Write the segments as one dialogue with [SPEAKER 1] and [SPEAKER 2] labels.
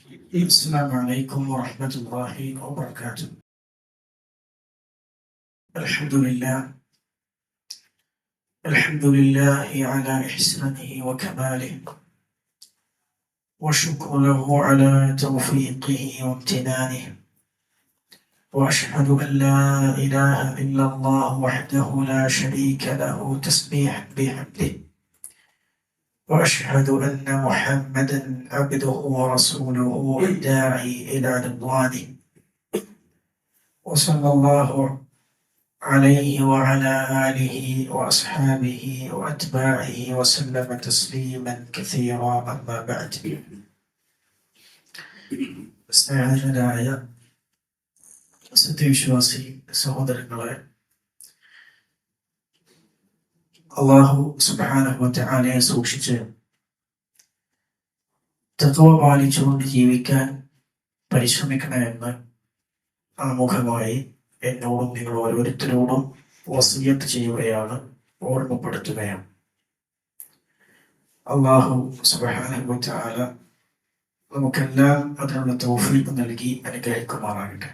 [SPEAKER 1] السلام عليكم ورحمة الله وبركاته. الحمد لله الحمد لله على إحسانه وكماله، والشكر له على توفيقه وامتنانه، وأشهد أن لا إله إلا الله وحده لا شريك له تسبيحا بحمده، وأشهد أن محمدا عبده ورسوله الداعي إلى رضوانه، وصلى الله عليه وعلى آله وأصحابه وأتباعه وسلم تسليما كثيرا. أما بعد. സ്നേഹരായ സത്യവിശ്വാസി സഹോദരങ്ങളെ, അല്ലാഹു സുബ്ഹാനഹു വ തആലയെ സൂക്ഷിച്ച് തഖ്വ പാലിച്ചുകൊണ്ട് ജീവിക്കാൻ പരിശ്രമിക്കണമെന്ന് ആമുഖമായി എന്നോടും നിങ്ങൾ ഓരോരുത്തരോടും വസിയത്ത് ചെയ്യുകയാണ്, ഓർമ്മപ്പെടുത്തുകയാണ്. അല്ലാഹു സുബ്ഹാനഹു വ തആല നമുക്കെല്ലാം അതിനുള്ള തൗഫീഖ് നൽകി അനുഗ്രഹിക്കുമാറാകട്ടെ.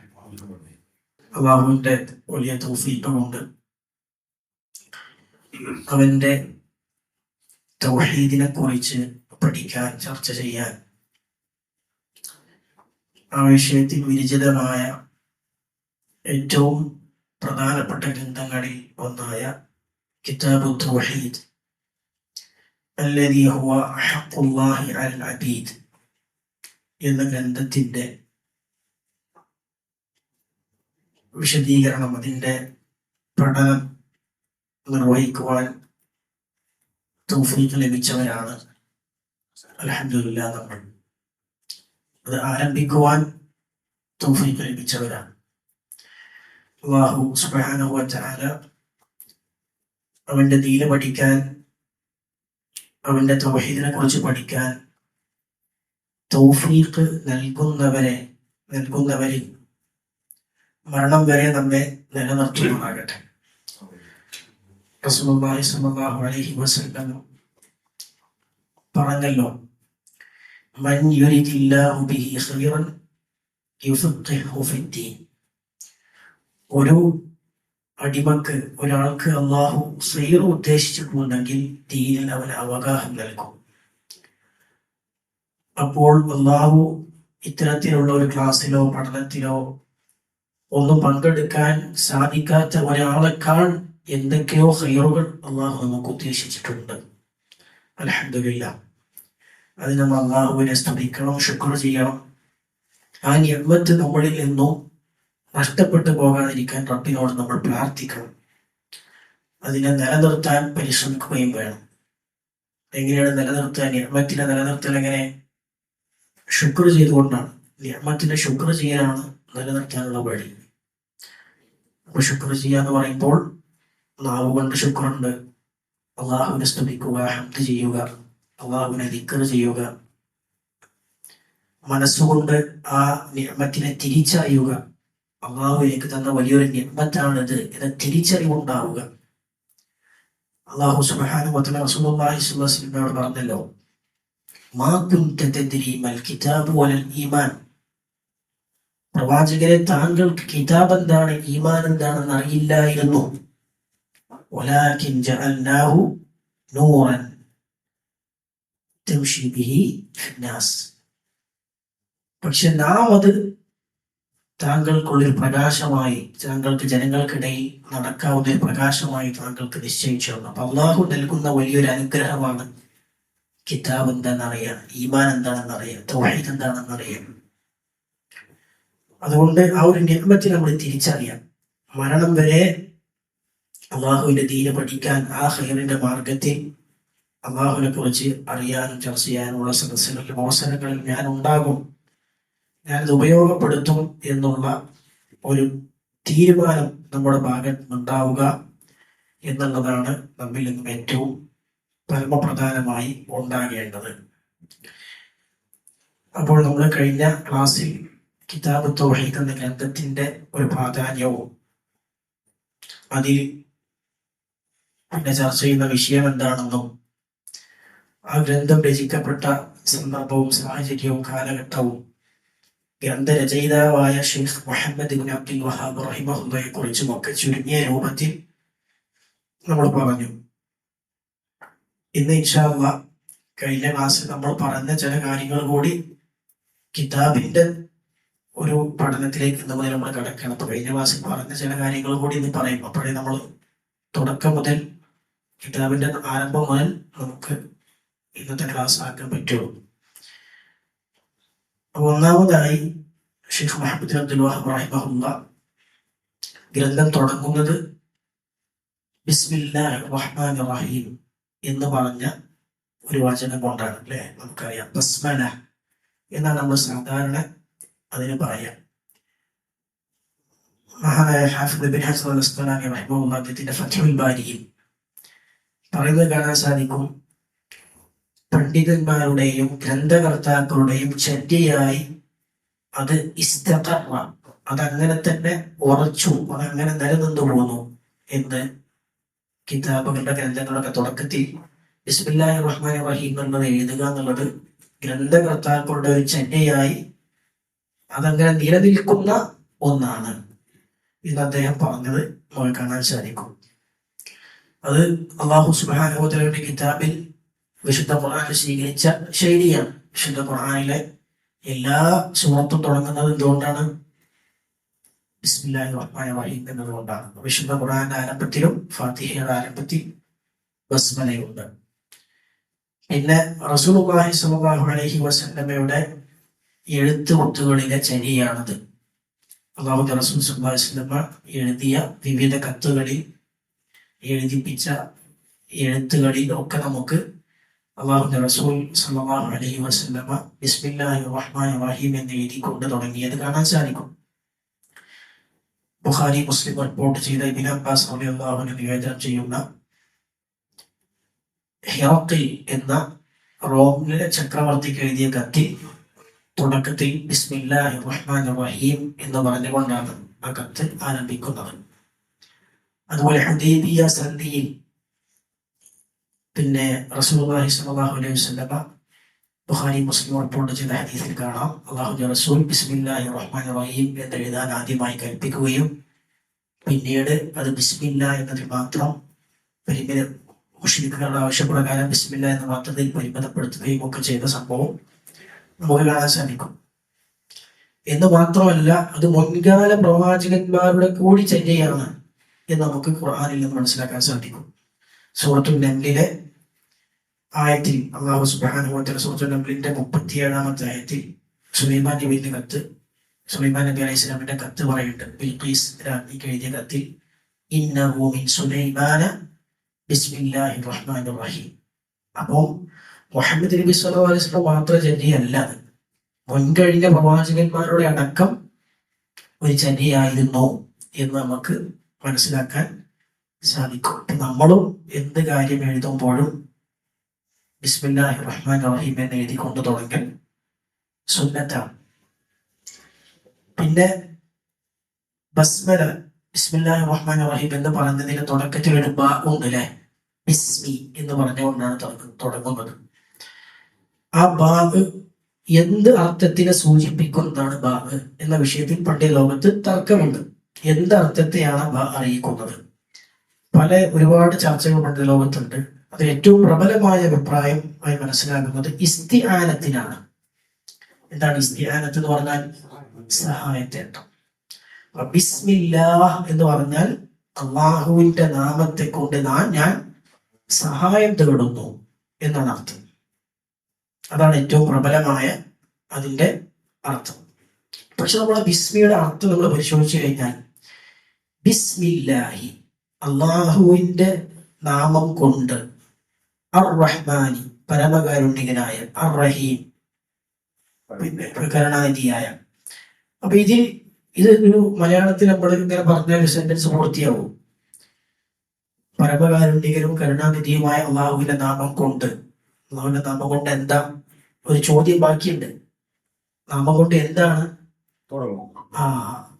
[SPEAKER 1] അല്ലാഹുവിന്റെ വലിയ തൗഫീഖ് കൊണ്ട് അവന്റെ തൗഹീദിനെ കുറിച്ച് പഠിക്കാൻ, ചർച്ച ചെയ്യാൻ, ആ വിഷയത്തിൽ വിരചിതമായ ഏറ്റവും പ്രധാനപ്പെട്ട ഗ്രന്ഥങ്ങളിൽ ഒന്നായ കിതാബു തൗഹീദ് അല്ലദീ ഹുവ ഹഖ്ഖുല്ലാഹി അലൽ അബീദ് എന്ന ഗ്രന്ഥത്തിന്റെ വിശദീകരണം, അതിന്റെ പഠനം നിർവഹിക്കുവാൻ തൗഫീഖ് ലഭിച്ചവരാണ് അൽഹംദുലില്ലാഹ് നമ്മൾ. അത് ആരംഭിക്കുവാൻ തൗഫീഖ് ലഭിച്ചവരാണ്. അല്ലാഹു സുബ്ഹാനഹു വ തആല അവന്റെ ദീന പഠിക്കാൻ, അവന്റെ തൗഹീദിനെ കുറിച്ച് പഠിക്കാൻ തൗഫീഖ് നൽകുന്നവരിൽ മരണം വരെ നമ്മെ നിലനിർത്തുമാറാകട്ടെ. റസൂലുള്ളാഹി സ്വല്ലല്ലാഹു അലൈഹി വസല്ലം പറഞ്ഞല്ലോ, മൻ യുരിദില്ലാഹു ബിഹി ഖൈറൻ യുഫഖിഹു ഫിദ്ദീൻ. ഒരു അടിമക്ക്, ഒരാൾക്ക് അള്ളാഹു ഖൈർ ഉദ്ദേശിച്ചിട്ടുണ്ടെങ്കിൽ ദീനിൽ അവന് അവഗാഹം നൽകും. അപ്പോൾ അള്ളാഹു ഇത്തരത്തിലുള്ള ഒരു ക്ലാസ്സിലോ പഠനത്തിലോ ഒന്നും പങ്കെടുക്കാൻ സാധിക്കാത്ത ഒരാളെക്കാൾ എന്തൊക്കെയോ ഖൈറുകൾ അള്ളാഹു നമുക്ക് ഉദ്ദേശിച്ചിട്ടുണ്ട്. അൽഹംദുലില്ലാഹ്. അത് നമ്മൾ അള്ളാഹുവിനെ സ്തുതിക്കണം, ശുക്ർ ചെയ്യണം. ആ നിഅ്മത്ത് നമ്മളിൽ നിന്നും നഷ്ടപ്പെട്ടു പോകാതിരിക്കാൻ റബ്ബിനോട് നമ്മൾ പ്രാർത്ഥിക്കണം. അതിനെ നിലനിർത്താൻ പരിശ്രമിക്കുകയും വേണം. എങ്ങനെയാണ് നിലനിർത്താൻ? നിഅ്മത്തിനെ നിലനിർത്തൽ എങ്ങനെ? ശുക്ർ ചെയ്തുകൊണ്ടാണ്. നിഅ്മത്തിനെ ശുക്ർ ചെയ്യാനാണ് നിലനിർത്താനുള്ള വഴി. അപ്പൊ ശുക്ർ ചെയ്യാന്ന് പറയുമ്പോൾ നാവ് കൊണ്ട് ശുക്രുണ്ട്, അള്ളാഹുവിനെ സ്തുതിക്കുക, ഹംദ് ചെയ്യുക, അള്ളാഹുവിനെ ദിക്ർ ചെയ്യുക. മനസ്സുകൊണ്ട് ആ നിഅ്മത്തിനെ തിരിച്ചറിയുക. അള്ളാഹു എനിക്ക് തന്ന വലിയൊരു നിഅ്മത്താണിത് എന്ന തിരിച്ചറിവുണ്ടാവുക. അള്ളാഹു സുബ്ഹാനഹു വ തആല റസൂലുള്ളാഹി സ്വല്ലല്ലാഹു അലൈഹി വസല്ലം പറഞ്ഞല്ലോ, മാ കുൻത തദ്രി മൽ കിതാബ് വലൽ ഈമാൻ. പ്രവാചകരെ, താങ്കൾക്ക് കിതാബ് എന്താണ്, ഈമാൻ എന്താണെന്ന് അറിയില്ലായിരുന്നു. വലാകിൻ ജഅൽനാഹു നൂറൻ തംശി ബിഹി ഫിന്നാസ്. പക്ഷെ നാം അത് താങ്കൾക്കുള്ളൊരു പ്രകാശമായി, താങ്കൾക്ക് ജനങ്ങൾക്കിടയിൽ നടക്കാവുന്ന ഒരു പ്രകാശമായി താങ്കൾക്ക് നിശ്ചയിച്ചു. അപ്പൊ അള്ളാഹു നൽകുന്ന വലിയൊരു അനുഗ്രഹമാണ് കിതാബ് എന്താണെന്നറിയാം, ഈമാൻ എന്താണെന്നറിയാം, തൗഹീദ് എന്താണെന്നറിയാം. അതുകൊണ്ട് ആ ഒരു നിഅ്മത്ത് നമ്മൾ തിരിച്ചറിയാം. മരണം വരെ അള്ളാഹുവിന്റെ ദീന പഠിക്കാൻ, ആ ഖൈറിന്റെ മാർഗത്തിൽ അള്ളാഹുവിനെ കുറിച്ച് അറിയാനും ചർച്ച ചെയ്യാനുള്ള സദസ്സുകളിലും അവസരങ്ങളിൽ ഞാൻ ഉണ്ടാകും, ഞാനത് ഉപയോഗപ്പെടുത്തും എന്നുള്ള ഒരു തീരുമാനം നമ്മുടെ ഭാഗത്ത് ഉണ്ടാവുക എന്നുള്ളതാണ് നമ്മിൽ നിന്നും ഏറ്റവും പരമപ്രധാനമായി ഉണ്ടാകേണ്ടത്. അപ്പോൾ നമ്മൾ കഴിഞ്ഞ ക്ലാസ്സിൽ കിതാബ് തൗഹീദ് എന്ന ഗ്രന്ഥത്തിന്റെ ഒരു പ്രാധാന്യവും അതിൽ പിന്നെ ചർച്ച ചെയ്യുന്ന വിഷയം എന്താണെന്നും ആ ഗ്രന്ഥം രചിക്കപ്പെട്ട സന്ദർഭവും സാഹചര്യവും കാലഘട്ടവും ഗ്രന്ഥരചയിതാവായ ഷെയ്ഖ് മുഹമ്മദ് ഇബ്നു അബ്ദുൽ വഹാബ് റഹിമഹുള്ളയെ കുറിച്ചുമൊക്കെ ചുരുങ്ങിയ രൂപത്തിൽ നമ്മൾ പറഞ്ഞു. ഇന്ന് ഇൻഷാ അല്ലാഹ് കഴിഞ്ഞ ക്ലാസ്സിൽ നമ്മൾ പറഞ്ഞ ചില കാര്യങ്ങൾ കൂടി കിതാബിന്റെ ഒരു പഠനത്തിലേക്ക് ഇന്ന് മുതൽ നമ്മൾ കിടക്കണം. അപ്പൊ കഴിഞ്ഞ ക്ലാസ്സിൽ പറഞ്ഞ ചില കാര്യങ്ങൾ കൂടി ഇന്ന് പറയും. അപ്പോഴേ നമ്മൾ തുടക്കം മുതൽ കിതാബിന്റെ ആരംഭം മുതൽ നമുക്ക് ഇന്നത്തെ ക്ലാസ് ആക്കാൻ പറ്റുള്ളൂ. ഒന്നാമതായി ഷെയ്ഖ് മുഹമ്മദ് അബ്ദുൽ വഹാബ് റഹിമഹുല്ലാഹ് ഗ്രന്ഥം തുടങ്ങുന്നത് ബിസ്മില്ലാഹിർ റഹ്മാനിർ റഹീം എന്ന് പറഞ്ഞ ഒരു വചനം കൊണ്ടാണ്. അല്ലെ, നമുക്കറിയാം ബസ്മല എന്നാണ് നമ്മൾ സാധാരണ അതിന് പറയാം. മഹാനായ ഹാഫിദ് ഇബ്നു ഹജർ അൽ അസ്ഖലാനി റഹിമഹുല്ലാഹ് അദ്ദേഹത്തിന്റെ ഫത്ഹുൽ ബാരിയിൽ പറയുന്നത് കാണാൻ സാധിക്കും. പണ്ഡിതന്മാരുടെയും ഗ്രന്ഥകർത്താക്കളുടെയും ചര്യയായി അത് ഇസ്തഖറ, അതങ്ങനെ തന്നെ ഉറച്ചു, അതങ്ങനെ നിലനിന്നു പോന്നു എന്ന് കിതാബുകളുടെ ഗ്രന്ഥങ്ങളുടെ തുടക്കത്തിൽ ബിസ്മില്ലാഹിർ റഹ്മാനിർ റഹീം എന്നത് എഴുതുക എന്നുള്ളത് ഗ്രന്ഥകർത്താക്കളുടെ ഒരു ചര്യയായി അതങ്ങനെ നിലനിൽക്കുന്ന ഒന്നാണ് എന്ന് അദ്ദേഹം പറഞ്ഞത് നമുക്ക് കാണാൻ സാധിക്കും. അത് അല്ലാഹു സുബ്ഹാനഹു വ തആലയുടെ കിതാബിൽ വിശുദ്ധ ഖുർആനിൽ സ്വീകരിച്ച ശൈലിയാണ്. വിശുദ്ധ ഖുർആനിലെ എല്ലാ സൂറത്തും തുടങ്ങുന്നത് എന്തുകൊണ്ടാണ്? ബിസ്മില്ലാഹിർ റഹ്മാനിർ റഹീം എന്നതുകൊണ്ടാണ്. വിശുദ്ധ ഖുർആന്റെ ആരംഭത്തിലും ഫാത്തിഹയുടെ ആരംഭത്തിൽ ബസ്മലയുണ്ട്. പിന്നെ റസൂലുള്ളാഹി സ്വല്ലല്ലാഹു അലൈഹി വസല്ലമയുടെ എഴുത്തുമുത്തുകളിലെ ചര്യയാണത്. അല്ലാഹുവിന്റെ റസൂൽ സ്വല്ലല്ലാഹു അലൈഹി വസല്ലമ എഴുതിയ വിവിധ കത്തുകളിൽ എഴുതിപ്പിച്ച എഴുത്തുകളിൽ ഒക്കെ നമുക്ക് അല്ലാഹുവിന്റെ റസൂൽ സ്വല്ലല്ലാഹു അലൈഹി വസല്ലമ ബിസ്മില്ലാഹിർ റഹ്മാനിർ റഹീം എന്ന് എഴുതിക്കൊണ്ട് തുടങ്ങിയത് കാണാൻ സാധിക്കും. ബുഖാരി മുസ്ലിം റിപ്പോർട്ട് ചെയ്ത ഇബ്നു അബ്ബാസ് റളിയല്ലാഹു അൻഹു നിവേദനം ചെയ്യുന്ന ഹിറഖിൽ എന്ന റോമിലെ ചക്രവർത്തിക്ക് എഴുതിയ കത്തിൽ തുടക്കത്തിൽ ബിസ്മില്ലാഹിർ റഹ്മാനിർ റഹീം എന്ന് പറഞ്ഞുകൊണ്ടാണ് ആ കത്ത് ആരംഭിക്കുന്നത്. അതുപോലെ ഹുദൈബിയ സന്ധിയിൽ പിന്നെ റസൂലുള്ളാഹി സ്വല്ലല്ലാഹു അലൈഹി വസല്ലമ ബുഖാരി മുസ്ലിം റിപ്പോർട്ട് ചെയ്ത ഹദീസിൽ കാണാം, അല്ലാഹുവിന്റെ റസൂൽ ബിസ്മില്ലാഹിർ റഹ്മാനിർ റഹീം എന്ന് എഴുതാൻ ആദ്യമായി കൽപ്പിക്കുകയും പിന്നീട് അത് ബിസ്മില്ല എന്നതിൽ മാത്രം മുശ്രിക്കുകളുടെ ആവശ്യപ്രകാരം ബിസ്മില്ല എന്ന മാത്രത്തിൽ പരിമിതപ്പെടുത്തുകയും ഒക്കെ ചെയ്ത സംഭവം നമുക്ക് കാണാൻ സാധിക്കും. എന്ന് മാത്രമല്ല, അത് മുൻകാല പ്രവാചകന്മാരുടെ കൂടി ചര്യയാണ് എന്ന് നമുക്ക് ഖുർആനിൽ നിന്ന് മനസ്സിലാക്കാൻ സാധിക്കും. സൂറത്തുൽ നംലിലെ ആയത്തിൽ അല്ലാഹു സുബ്ഹാനഹു വ തആല സൂറത്തുൽ നംലിന്റെ 37-ാമത്തെ ആയത്തിൽ സുലൈമാൻ നബിയുടെ കത്ത്, സുലൈമാൻ നബി അലൈഹി സ്വലാമിന്റെ കത്ത് പറയുന്നുണ്ട്. ബിൽഖീസ് രാജ്ഞിക്ക് എഴുതിയ കത്തിൽ ഇന്നഹു മിൻ സുലൈമാന ബിസ്മില്ലാഹിർ റഹ്മാനിർ റഹീം. അപ്പോൾ മുഹമ്മദ് നബി സ്വല്ലല്ലാഹു അലൈഹി വസല്ലം മാത്രം ചര്യയല്ല, മുൻകഴിഞ്ഞ പ്രവാചകന്മാരുടെ അടക്കം ഒരു ചര്യയായിരുന്നു എന്ന് നമുക്ക് മനസ്സിലാക്കാൻ സാധിക്കും. നമ്മളും എന്ത് കാര്യം എഴുതുമ്പോഴും ബിസ്മില്ലാഹിർ റഹ്മാനിർ റഹീം എന്ന് എഴുതിക്കൊണ്ട് തുടങ്ങൽ സുന്നത്താണ്. പിന്നെ ബസ്മല ബിസ്മില്ലാഹിർ റഹ്മാനിർ റഹീം എന്ന് പറഞ്ഞതിന് തുടക്കത്തിൽ ഒരു ബാ ഉണ്ട് അല്ലെ, ബിസ്മി എന്ന് പറഞ്ഞുകൊണ്ടാണ് തുടങ്ങുന്നത്. ആ ബാഗ് എന്ത് അർത്ഥത്തിനെ സൂചിപ്പിക്കുന്നതാണ് ബാഗ് എന്ന വിഷയത്തിൽ പണ്ഡിത ലോകത്ത് തർക്കമുണ്ട്. എന്ത് അർത്ഥത്തെയാണ് ബാ അറിയിക്കുന്നത്? ഒരുപാട് ചർച്ചകൾ പണ്ഡിത ലോകത്തുണ്ട്. അത് ഏറ്റവും പ്രബലമായ അഭിപ്രായം ആയി മനസ്സിലാക്കുന്നത് ഇസ്തിആനത്തിനാണ്. എന്താണ് ഇസ്തിആനത്ത് എന്ന് പറഞ്ഞാൽ? സഹായത്തെ. ബിസ്മില്ലാഹ് എന്ന് പറഞ്ഞാൽ അള്ളാഹുവിന്റെ നാമത്തെ കൊണ്ട് ഞാൻ സഹായം തേടുന്നു എന്നാണ് അർത്ഥം. അതാണ് ഏറ്റവും പ്രബലമായ അതിന്റെ അർത്ഥം. പക്ഷെ നമ്മൾ ബിസ്മിയുടെ അർത്ഥം നമ്മൾ പരിശോധിച്ചു കഴിഞ്ഞാൽ ബിസ്മില്ലാഹി, അള്ളാഹുവിന്റെ നാമം കൊണ്ട്, അർ റഹ്മാനി പരമകാരുണ്യകനായ, അർ റഹീം പിന്നെ കരുണാനിധിയായ. അപ്പൊ ഇത് ഒരു മലയാളത്തിൽ നമ്മൾ ഇങ്ങനെ പറഞ്ഞ ഒരു സെന്റൻസ് പൂർത്തിയാവും. പരമകാരുണ്യകരും കരുണാനിധിയുമായ അള്ളാഹുവിന്റെ നാമം കൊണ്ട്. അള്ളാഹുവിന്റെ നാമം കൊണ്ട് എന്താ? ഒരു ചോദ്യം ബാക്കിയുണ്ട്. നാമം കൊണ്ട് എന്താണ്?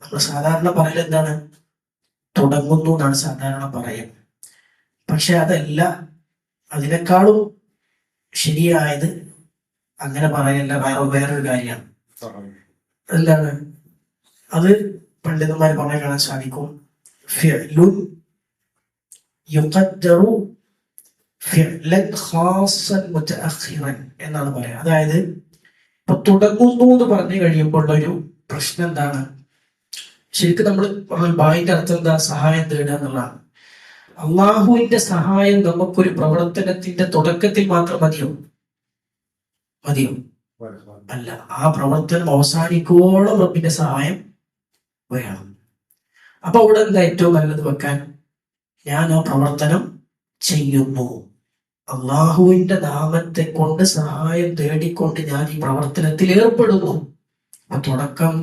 [SPEAKER 1] നമ്മൾ സാധാരണ പറയൽ എന്താണ്? തുടങ്ങുന്നു എന്നാണ് സാധാരണ പറയുക. പക്ഷെ അതല്ല, അതിനേക്കാളും ശരിയായത് അങ്ങനെ പറയല്ല, വേറൊരു കാര്യമാണ്. എന്താണ് അത് പണ്ഡിതന്മാർ പറഞ്ഞ കാണാൻ സാധിക്കും. ഫിഅ്ലുൻ യുഖദ്ദറു ഫിഅ്ലൻ ഖാസ്സൻ മുതഅഖിറൻ എന്നാണ് പറയുക. അതായത് ഇപ്പൊ തുടങ്ങുന്നു എന്ന് പറഞ്ഞു കഴിയുമ്പോൾ ഒരു പ്രശ്നം എന്താണ്? ശരിക്കും നമ്മൾ ബായിന്റെ അർത്ഥം എന്താ? സഹായം തേടുക എന്നുള്ളതാണ്. അള്ളാഹുവിന്റെ സഹായം നമുക്കൊരു പ്രവർത്തനത്തിന്റെ തുടക്കത്തിൽ മാത്രം മതിയോ? അല്ല, ആ പ്രവർത്തനം അവസാനിക്കുവോളം റബ്ബിന്റെ സഹായം വേണം. അപ്പൊ അവിടെ എന്താ ഏറ്റവും നല്ലത് വെക്കാൻ? ഞാൻ ആ പ്രവർത്തനം ചെയ്യുന്നു, അള്ളാഹുവിന്റെ നാമത്തെ കൊണ്ട് സഹായം തേടിക്കൊണ്ട് ഞാൻ ഈ പ്രവർത്തനത്തിൽ ഏർപ്പെടുന്നു. ആ തുടക്കം,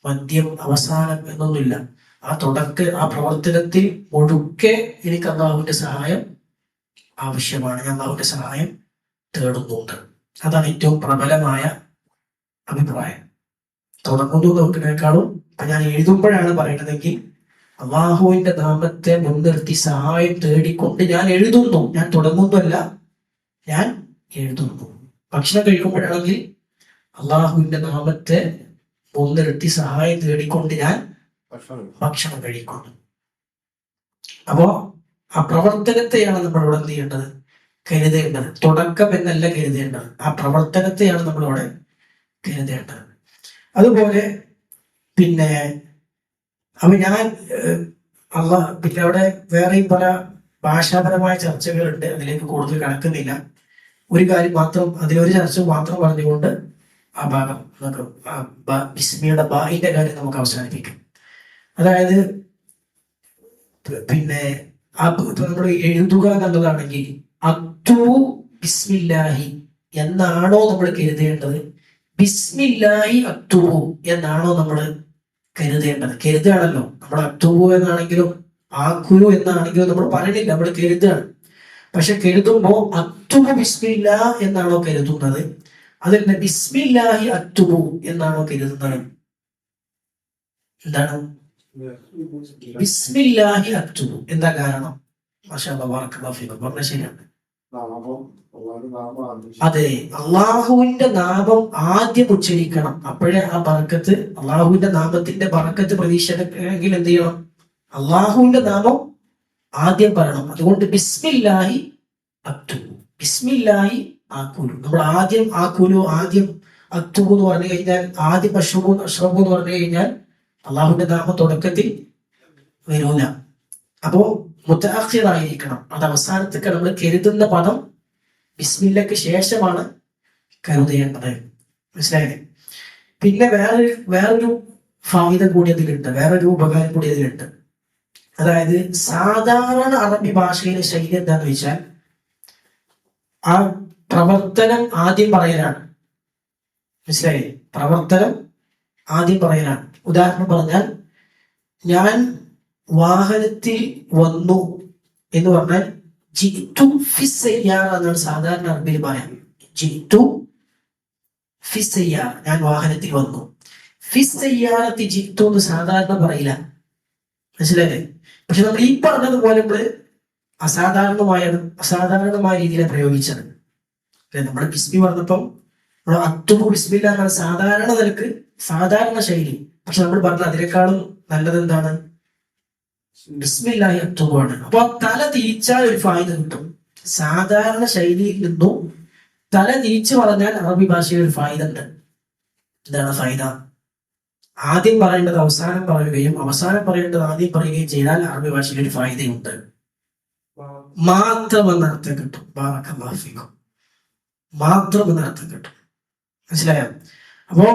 [SPEAKER 1] മദ്യം, അവസാനം എന്നൊന്നുമില്ല. ആ പ്രവർത്തനത്തിൽ ഒഴുക്കെ എനിക്ക് അള്ളാഹുവിന്റെ സഹായം ആവശ്യമാണ്, ഞാൻ അള്ളാഹുവിന്റെ സഹായം തേടുന്നുണ്ട്. അതാണ് ഏറ്റവും പ്രബലമായ അഭിപ്രായം. തുടങ്ങുന്നു നോക്കുന്നതിനേക്കാളും ഇപ്പൊ ഞാൻ എഴുതുമ്പോഴാണ് പറയണതെങ്കിൽ അള്ളാഹുവിന്റെ നാമത്തെ മുൻനിർത്തി സഹായം തേടിക്കൊണ്ട് ഞാൻ എഴുതുന്നു, ഞാൻ തുടങ്ങുന്നല്ല, ഞാൻ എഴുതുന്നു. ഭക്ഷണം കഴിക്കുമ്പോഴാണെങ്കിൽ അള്ളാഹുവിന്റെ നാമത്തെ മുൻനിർത്തി സഹായം തേടിക്കൊണ്ട് ഞാൻ ഭക്ഷണം കഴിക്കുന്നു. അപ്പോ ആ പ്രവർത്തനത്തെയാണ് നമ്മളിവിടെ എന്ത് ചെയ്യേണ്ടത്? കരുതേണ്ടത്. തുടക്കം എന്നല്ല കരുതേണ്ടത്, ആ പ്രവർത്തനത്തെയാണ് നമ്മളിവിടെ കരുതേണ്ടത്. അതുപോലെ പിന്നെ അപ്പൊ ഞാൻ പിന്നെ അവിടെ വേറെയും പല ഭാഷാപരമായ ചർച്ചകളുണ്ട്, അതിലേക്ക് കൂടുതൽ കടക്കുന്നില്ല. ഒരു കാര്യം മാത്രം, അതിലൊരു ചർച്ച മാത്രം പറഞ്ഞുകൊണ്ട് ആ ഭാഗം നമുക്ക് ബിസ്മിയുടെ ബായിന്റെ കാര്യം നമുക്ക് അവസാനിപ്പിക്കും. അതായത് പിന്നെ നമ്മൾ എഴുതുക എന്നുള്ളതാണെങ്കിൽ അക്തു ബിസ്മില്ലാഹി എന്നാണോ നമ്മൾ കരുതേണ്ടത്? ബിസ്മില്ലാഹി അക്തു എന്നാണോ നമ്മൾ കരുതേണ്ടത്? കരുതുകയാണല്ലോ നമ്മൾ. അക്തുബു എന്നാണെങ്കിലും ആക്കുരു എന്നാണെങ്കിലും നമ്മൾ പറയണില്ല, നമ്മൾ കരുതുകയാണ്. പക്ഷെ കരുതുമ്പോ അക്തുബു ബിസ്മില്ല എന്നാണോ കരുതുന്നത്? അതല്ല ബിസ്മില്ലാഹി അക്തുബു എന്നാണോ കരുതുന്നത്? എന്താണ് ബിസ്മില്ലാഹി അക്തുബു? എന്താ കാരണം? മാഷാ അല്ലാഹ്, ബറക്കല്ലാഹു ഫീക്കും. പറഞ്ഞ ശരിയാണ്. അതെ, അള്ളാഹുവിന്റെ നാമം ആദ്യം ഉച്ചരിക്കണം. അപ്പോഴേ ആ ബറക്കത്ത്, അള്ളാഹുവിന്റെ നാമത്തിന്റെ ബറക്കത്ത് പ്രതീക്ഷിക്കണമെങ്കിൽ എന്ത് ചെയ്യണം? അള്ളാഹുവിന്റെ നാമം ആദ്യം പറയണം. അതുകൊണ്ട് ബിസ്മില്ലാഹി അക്തുബു, ബിസ്മില്ലാഹി ആക്കുലു. നമ്മൾ ആദ്യം ആക്കുലു, ആദ്യം അക്തുബു എന്ന് പറഞ്ഞു കഴിഞ്ഞാൽ, ആദ്യം അഷ്റബു എന്ന് പറഞ്ഞു കഴിഞ്ഞാൽ അള്ളാഹുവിന്റെ നാമം തുടക്കത്തിൽ വരൂല. അപ്പോ മുതഅഖിറായിരിക്കണം. അത് അവസാനത്തേക്ക് നമ്മൾ കരുതുന്ന പദം ബിസ്മില്ലക്ക് ശേഷമാണ് കരുതേണ്ടത്. മനസ്സിലായില്ലേ? പിന്നെ വേറൊരു ഫായിദ കൂടി അതിലുണ്ട്, വേറൊരു ഉപകാരം കൂടി അതിലുണ്ട്. അതായത് സാധാരണ അറബി ഭാഷയിലെ ശൈലി എന്താന്ന് വെച്ചാൽ ആ പ്രവർത്തനം ആദ്യം പറയലാണ്. മനസ്സിലായില്ലേ? പ്രവർത്തനം ആദ്യം പറയലാണ്. ഉദാഹരണം പറഞ്ഞാൽ, ഞാൻ വാഹനത്തിൽ വന്നു എന്ന് പറഞ്ഞാൽ ജിത്തു ഫിസ് സയ്യാറ എന്നാണ് സാധാരണ അറബിയിൽ പറയാം. ജിത്തു ഫിസ് സയ്യാറ, ഞാൻ വാഹനത്തിൽ വന്നു. ഫിസ് സയ്യാറത്തി ജിത്തു എന്ന് സാധാരണ പറയില്ല. മനസ്സിലായില്ലേ? പക്ഷെ നമ്മൾ ഈ പറഞ്ഞതുപോലെ നമ്മൾ അസാധാരണമായ രീതിയിലാണ് പ്രയോഗിച്ചത്. നമ്മൾ ബിസ്മി പറഞ്ഞപ്പം നമ്മൾ അക്തുബു ബിസ്മില്ല എന്നാണ് സാധാരണ നിലക്ക്, സാധാരണ ശൈലി. പക്ഷെ നമ്മൾ പറഞ്ഞ അതിനേക്കാളും നല്ലത് എന്താണ്? ബിസ്മില്ലാഹി അക്തുബു ആണ്. അപ്പൊ തല തിരിച്ചാൽ ഒരു ഫായിദ കിട്ടും. സാധാരണ ശൈലിയിൽ നിന്നും തല തിരിച്ചു പറഞ്ഞാൽ അറബി ഭാഷയിൽ ഒരു ഫായിദ ഉണ്ട്. എന്താണ് ഫായിദ? ആദ്യം പറയേണ്ടത് അവസാനം പറയുകയും അവസാനം പറയേണ്ടത് ആദ്യം പറയുകയും ചെയ്താൽ അറബി ഭാഷയിൽ ഒരു ഫായിദയുണ്ട്. മാത്രം എന്ന അർത്ഥം കിട്ടും. ബറക്കല്ലാഹു ഫീക്കും. മാത്രം എന്ന അർത്ഥം കിട്ടും. മനസ്സിലായോ? അപ്പോ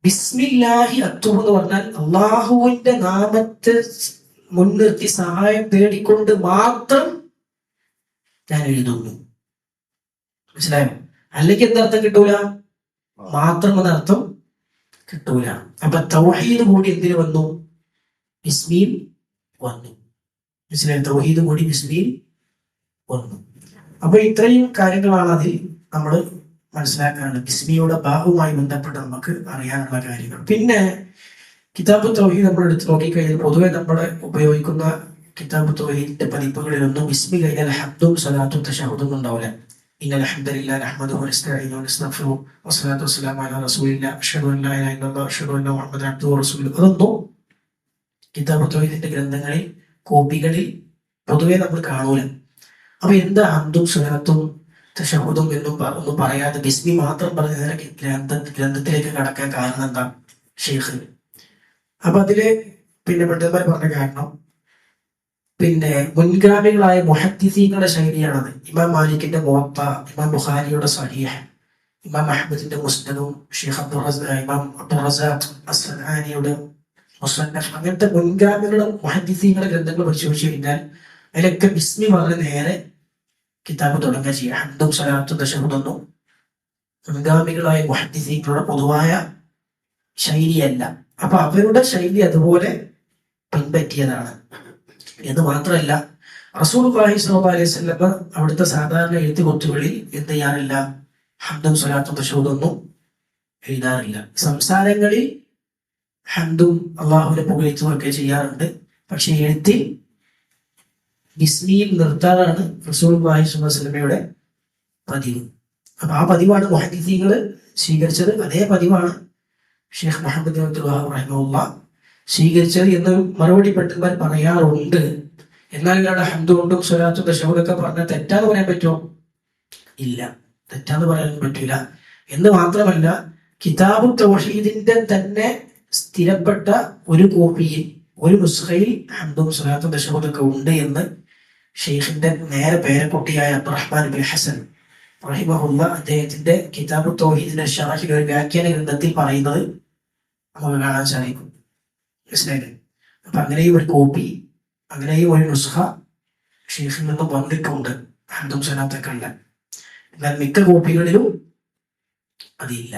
[SPEAKER 1] ബിസ്മില്ലാഹി അക്തുബു എന്ന് പറഞ്ഞാൽ അള്ളാഹുവിന്റെ നാമത്തെ മുൻനിർത്തി സഹായം തേടിക്കൊണ്ട് മാത്രം ഞാൻ എഴുതുന്നു. മനസ്സിലായോ? അല്ലെങ്കിൽ എന്തർത്ഥം കിട്ടൂല? മാത്രം എന്നർത്ഥം കിട്ടൂല. അപ്പൊ തൗഹീദ് കൂടി എന്തിനു വന്നു? ബിസ്മിയിൽ വന്നു. മനസ്സിലായോ? തൗഹീദ് കൂടി ബിസ്മിയിൽ വന്നു. അപ്പൊ ഇത്രയും കാര്യങ്ങളാണ് അതിൽ നമ്മൾ മനസ്സിലാക്കാനുള്ളത്. ബിസ്മിയുടെ ബാഹുമായി ബന്ധപ്പെട്ട് നമുക്ക് അറിയാനുള്ള കാര്യങ്ങൾ. പിന്നെ കിതാബ് തൗഹീദ് നമ്മൾ എടുത്ത് നോക്കിക്കഴിഞ്ഞാൽ പൊതുവെ നമ്മൾ ഉപയോഗിക്കുന്ന കിതാബ് തൗഹീദിന്റെ പതിപ്പുകളിലൊന്നും ബിസ്മി കഴിഞ്ഞാൽ ഹബ്ദും സലാത്തും തശഹുദും ഉണ്ടാവില്ല. ഇന്നൽ ഹംദലില്ലാഹി നഹ്മദുഹു വനസ്തഈനുഹു വനസ്തഗ്ഫിറുഹു വസ്സലാത്തു വസ്സലാമു അലാ റസൂലില്ലാഹി അഷ്ഹദു അൻ ലാ ഇലാഹ ഇല്ലല്ലാഹ് അഷ്ഹദു അന്ന മുഹമ്മദൻ അബ്ദുഹു വറസൂലുഹു. അതൊന്നും കിതാബ് തൗഹീദിന്റെ ഗ്രന്ഥങ്ങളിൽ കോപ്പികളിൽ പൊതുവെ നമ്മൾ കാണൂല. അപ്പൊ എന്താ ഹംദും സ്വലാത്തും തശഹുദും എന്നും ഒന്നും പറയാതെ ബിസ്മി മാത്രം പറഞ്ഞ നേരെ ഗ്രന്ഥത്തിലേക്ക് കടക്കാൻ കാരണം എന്താ ഷെയ്ഖ്? അപ്പൊ അതില് പണ്ഡിതന്മാർ പറഞ്ഞ കാരണം മുൻഗാമികളായ മുഹദ്ദിസീങ്ങളുടെ ശൈലിയാണത്. ഇമാം മാലിക്കിന്റെ മുവത്ത, ഇമാം ബുഖാരിയുടെ സഹീഹ്, ഇമാം അഹ്മദിന്റെ മുസ്നദും ഇമാം അബ്ദുർ റസാഖ് അസ്സനാനിയുടെ മുസന്നഫ്, അങ്ങനത്തെ മുൻഗാമികളും മുഹദ്ദിസീങ്ങളുടെ ഗ്രന്ഥങ്ങൾ പരിശോധിച്ചു കഴിഞ്ഞാൽ അതിലൊക്കെ ബിസ്മി പറഞ്ഞ് നേരെ കിതാബ് തുടങ്ങുക ചെയ്യുക. ഹംദും സ്വലാത്തും തശഹുദൊന്നും മുൻഗാമികളായ മുഹദ്ദിസീങ്ങളുടെ പൊതുവായ ശൈലിയല്ല. അപ്പൊ അവരുടെ ശൈലി അതുപോലെ പിൻപറ്റിയതാണ് എന്ന് മാത്രമല്ല, റസൂലുള്ളാഹി സ്വല്ലല്ലാഹു അലൈഹി വസല്ലം അവിടുത്തെ സാധാരണ എഴുത്തുകൊത്തുകളിൽ എന്ത് ചെയ്യാറില്ല? ഹംദും സ്വലാത്തും തശഹുദൊന്നും എഴുതാറില്ല. സംസാരങ്ങളിൽ ഹംദും അള്ളാഹുവിനെ പുകഴ്ത്തുമൊക്കെ ചെയ്യാറുണ്ട്. പക്ഷെ എഴുത്തിൽ ബിസ്മിയിൽ നിർത്താറാണ് റസൂലുള്ളാഹി സ്വല്ലല്ലാഹു അലൈഹി വസല്ലമയുടെ പതിവ്. അപ്പൊ ആ പതിവാണ് മുഹദ്ദിസീങ്ങൾ സ്വീകരിച്ചത്. അതേ പതിവാണ് ഷെയ്ഖ് മുഹമ്മദ് ബിൻ അബ്ദുൽ വഹാബ് റഹിമഹുല്ലാഹ് സ്വീകരിച്ചത് എന്ന് മറുപടി പണ്ഡിതന്മാർ പറയാറുണ്ട്. എന്നാൽ ഇയാളുടെ ഹംദുകൊണ്ടും സ്വലാത്തും തശഹുദൊക്കെ പറഞ്ഞാൽ തെറ്റാന്ന് പറയാൻ പറ്റുമോ? ഇല്ല, തെറ്റാന്ന് പറയാൻ പറ്റില്ല. എന്ന് മാത്രമല്ല, കിതാബു തൗഹീദിന്റെ തന്നെ സ്ഥിരപ്പെട്ട ഒരു കോപ്പിയിൽ, ഒരു നുസ്ഖയിൽ ഹംദും സ്വലാത്തും തശഹുദൊക്കെ ഉണ്ട് എന്ന് ഷെയ്ഖിന്റെ നേരെ പേരക്കുട്ടിയായ അബ്ദുറഹ്മാൻ ബിൻ ഹസൻ റഹിമഹുല്ലാഹ് അദ്ദേഹത്തിന്റെ കിതാബു തൗഹീദിന്റെ ഷറഹിൽ ഒരു വ്യാഖ്യാന ഗ്രന്ഥത്തിൽ പറയുന്നത് നമുക്ക് കാണാൻ സാധിക്കും. മനസ്സിലായില്ലേ? അപ്പൊ അങ്ങനെയും ഒരു കോപ്പി, അങ്ങനെയും ഒരു നുസ്ഖ ഷെയ്ഖിൽ നിന്നും വന്നിട്ടുണ്ട് ഹംദും സ്വലാത്തൊക്കെ ഉണ്ട്. എന്നാൽ മിക്ക കോപ്പികളിലും അതില്ല.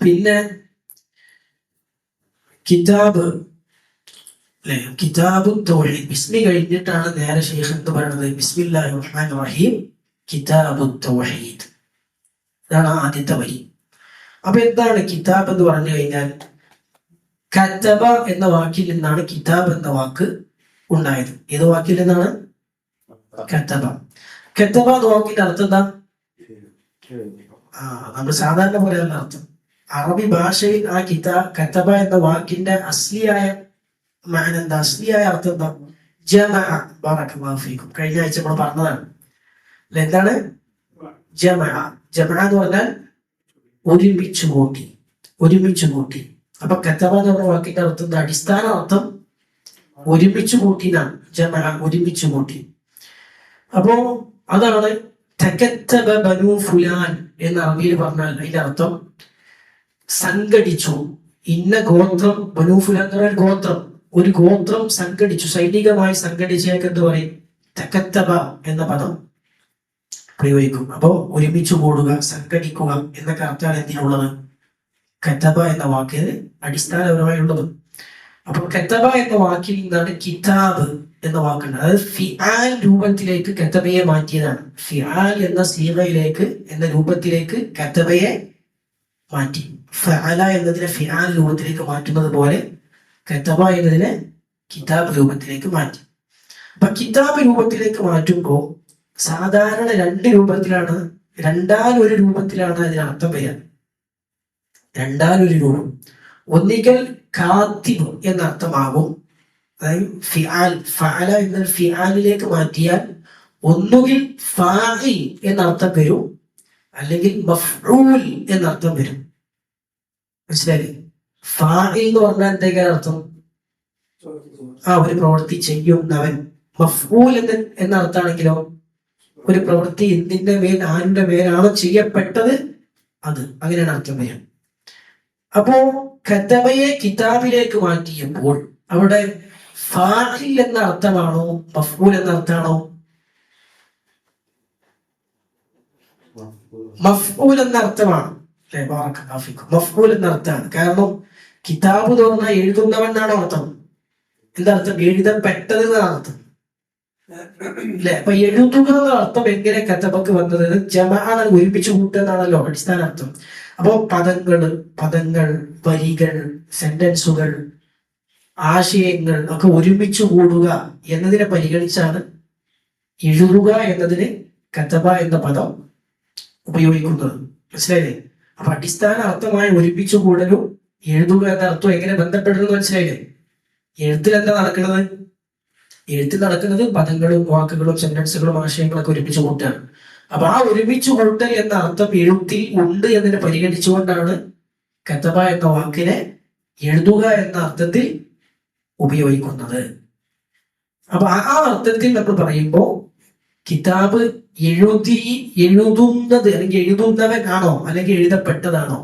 [SPEAKER 1] പിന്നെ കിതാബ് കിതാബു തൗഹീദ് ബിസ്മി കഴിഞ്ഞിട്ടാണ് നേരെ ഷെയ്ഖ് എന്ന് പറയുന്നത്. ബിസ്മില്ലാഹിർ റഹ്മാനിർ റഹീം കിതാബു തൗഹീദ്, ഇതാണ് ആദ്യത്തെ വരി. അപ്പൊ എന്താണ് കിതാബ് എന്ന് പറഞ്ഞു കഴിഞ്ഞാൽ, കതബ എന്ന വാക്കിൽ നിന്നാണ് കിതാബ് എന്ന വാക്ക് ഉണ്ടായത്. ഏത് വാക്കിൽ നിന്നാണ്? കതബ. കതബ എന്ന വാക്കിന്റെ അർത്ഥം എന്താ? നമ്മൾ സാധാരണ പറയാനുള്ള അർത്ഥം. അറബി ഭാഷയിൽ ആ കതബ എന്ന വാക്കിന്റെ അസ്ലിയായ എന്താ? അസ്ലിയായ അർത്ഥം എന്താ? ജമഅ. ബറകല്ലാഹു ഫീക്കും. കഴിഞ്ഞ ആഴ്ച നമ്മൾ പറഞ്ഞതാണ്. എന്താണ് ജമഅ? ജമഅ എന്ന് പറഞ്ഞാൽ ഒരുമിച്ച് കൂട്ടി, ഒരുമിച്ച് കൂട്ടി. അപ്പൊ കതബ എന്ന് പറഞ്ഞ വാക്കിന്റെ അർത്ഥം, അടിസ്ഥാന അർത്ഥം ഒരുമിച്ച് കൂട്ടിനാണ്. ജമഅ, ഒരുമിച്ച് കൂട്ടി. അപ്പോ അതാണ് തകത്തബ ബനു ഫുലാൻ എന്ന് അറബിയിൽ പറഞ്ഞാൽ അതിന്റെ അർത്ഥം സംഘടിച്ചു. ഇന്ന ഗോത്രം, ബനു ഫുലാൻ എന്ന് പറഞ്ഞാൽ ഗോത്രം, ഒരു ഗോത്രം സംഘടിച്ചു, സൈനികമായി സംഘടിച്ചേക്ക് എന്ത് പറയും? തകത്തബ എന്ന പദം പ്രയോഗിക്കും. അപ്പോ ഒരുമിച്ച് കൂടുക, സംഘടിക്കുക എന്നൊക്കെ അർത്ഥമാണ് എന്തിനുള്ളത്? കതബ എന്ന വാക്കിന് അടിസ്ഥാനപരമായുള്ളത്. അപ്പോൾ കതബ എന്ന വാക്കിൽ നിന്നാണ് കിതാബ് എന്ന വാക്കുണ്ട്. അതായത് ഫിആൽ രൂപത്തിലേക്ക് കതബയെ മാറ്റിയതാണ്. ഫിആൽ എന്ന സീഗയിലേക്ക്, എന്ന രൂപത്തിലേക്ക് കതബയെ മാറ്റി. ഫഅല എന്നതിനെ ഫിആൽ രൂപത്തിലേക്ക് മാറ്റുന്നത് പോലെ കതബ എന്നതിനെ കിതാബ് രൂപത്തിലേക്ക് മാറ്റി. അപ്പൊ കിതാബ് രൂപത്തിലേക്ക് മാറ്റുമ്പോൾ സാധാരണ രണ്ട് രൂപത്തിലാണ്, രണ്ടാലൊരു രൂപത്തിലാണ് അതിനർത്ഥം വരിക. രണ്ടാലൊരു രൂപം. ഒന്നിക്കൽ കാത്തിബ് എന്നർത്ഥമാകും. അതായത് ഫിആൽ, ഫഅല എന്ന ഫിആലിലേക്ക് മാറ്റിയാൽ ഒന്നുകിൽ ഫാഇൽ എന്നർത്ഥം വരും, അല്ലെങ്കിൽ മഫ്ഊൽ എന്നർത്ഥം വരും. മനസ്സിലായില്ലേ? ഫാഇൽ എന്ന് പറഞ്ഞാൽ എന്തൊക്കെയാണ് അർത്ഥം? ഒരു പ്രവൃത്തി ചെയ്യുന്നവൻ. മഫ്ഊൽ എന്ന അർത്ഥമാണെങ്കിലോ ഒരു പ്രവൃത്തി എന്തിന്റെ മേൽ, ആരുടെ മേലാണോ ചെയ്യപ്പെട്ടത് അത്, അങ്ങനെയാണ് അർത്ഥം വരിക. അപ്പോ കതബയെ കിതാബിലേക്ക് മാറ്റിയപ്പോൾ അവിടെ ഫാഇൽ എന്ന അർത്ഥമാണോ മഫ്ഊൽ എന്ന അർത്ഥമാണോ? മഫ്ഊൽ എന്ന അർത്ഥമാണ്. മഫ്ഊൽ എന്ന അർത്ഥമാണ്. കാരണം കിതാബ് തുറന്ന എഴുതുന്നവൻ എന്നാണ് അർത്ഥം. എന്താ അർത്ഥം? എഴുതപ്പെട്ടത് എന്നാണ് അർത്ഥം. അല്ലെ? അപ്പൊ എഴുതുക എന്ന അർത്ഥം എങ്ങനെ കതബക്ക് വന്നത്? ജമഅ ഒരുമിച്ച് കൂട്ടുക എന്നാണല്ലോ അടിസ്ഥാന അർത്ഥം. അപ്പോ പദങ്ങൾ, വരികൾ, സെന്റൻസുകൾ, ആശയങ്ങൾ ഒക്കെ ഒരുമിച്ച് കൂടുക എന്നതിനെ പരിഗണിച്ചാണ് എഴുതുക എന്നതിന് കതബ എന്ന പദം ഉപയോഗിക്കുന്നത്. മനസ്സിലായില്ലേ? അപ്പൊ അടിസ്ഥാന അർത്ഥമായി ഒരുമിച്ച് കൂടലും എഴുതുക എന്ന അർത്ഥം എങ്ങനെ ബന്ധപ്പെടുന്നത് മനസ്സിലായില്ലേ? എഴുത്തിൽ എന്താ നടക്കുന്നത്? എഴുത്തിൽ നടക്കുന്നത് പദങ്ങളും വാക്കുകളും സെന്റൻസുകളും ആശയങ്ങളൊക്കെ ഒരുമിച്ച് കൂട്ടുകയാണ്. അപ്പൊ ആ ഒരുമിച്ച് കൂട്ടൽ എന്ന അർത്ഥം എഴുത്തിൽ ഉണ്ട് എന്നതിനെ പരിഗണിച്ചുകൊണ്ടാണ് കതബ എന്ന വാക്കിനെ എഴുതുക എന്ന അർത്ഥത്തിൽ ഉപയോഗിക്കുന്നത്. അപ്പൊ ആ അർത്ഥത്തിൽ നമ്മൾ പറയുമ്പോൾ കിതാബ് എഴുതുന്നത് അല്ലെങ്കിൽ എഴുതുന്നവൻ ആണോ അല്ലെങ്കിൽ എഴുതപ്പെട്ടതാണോ?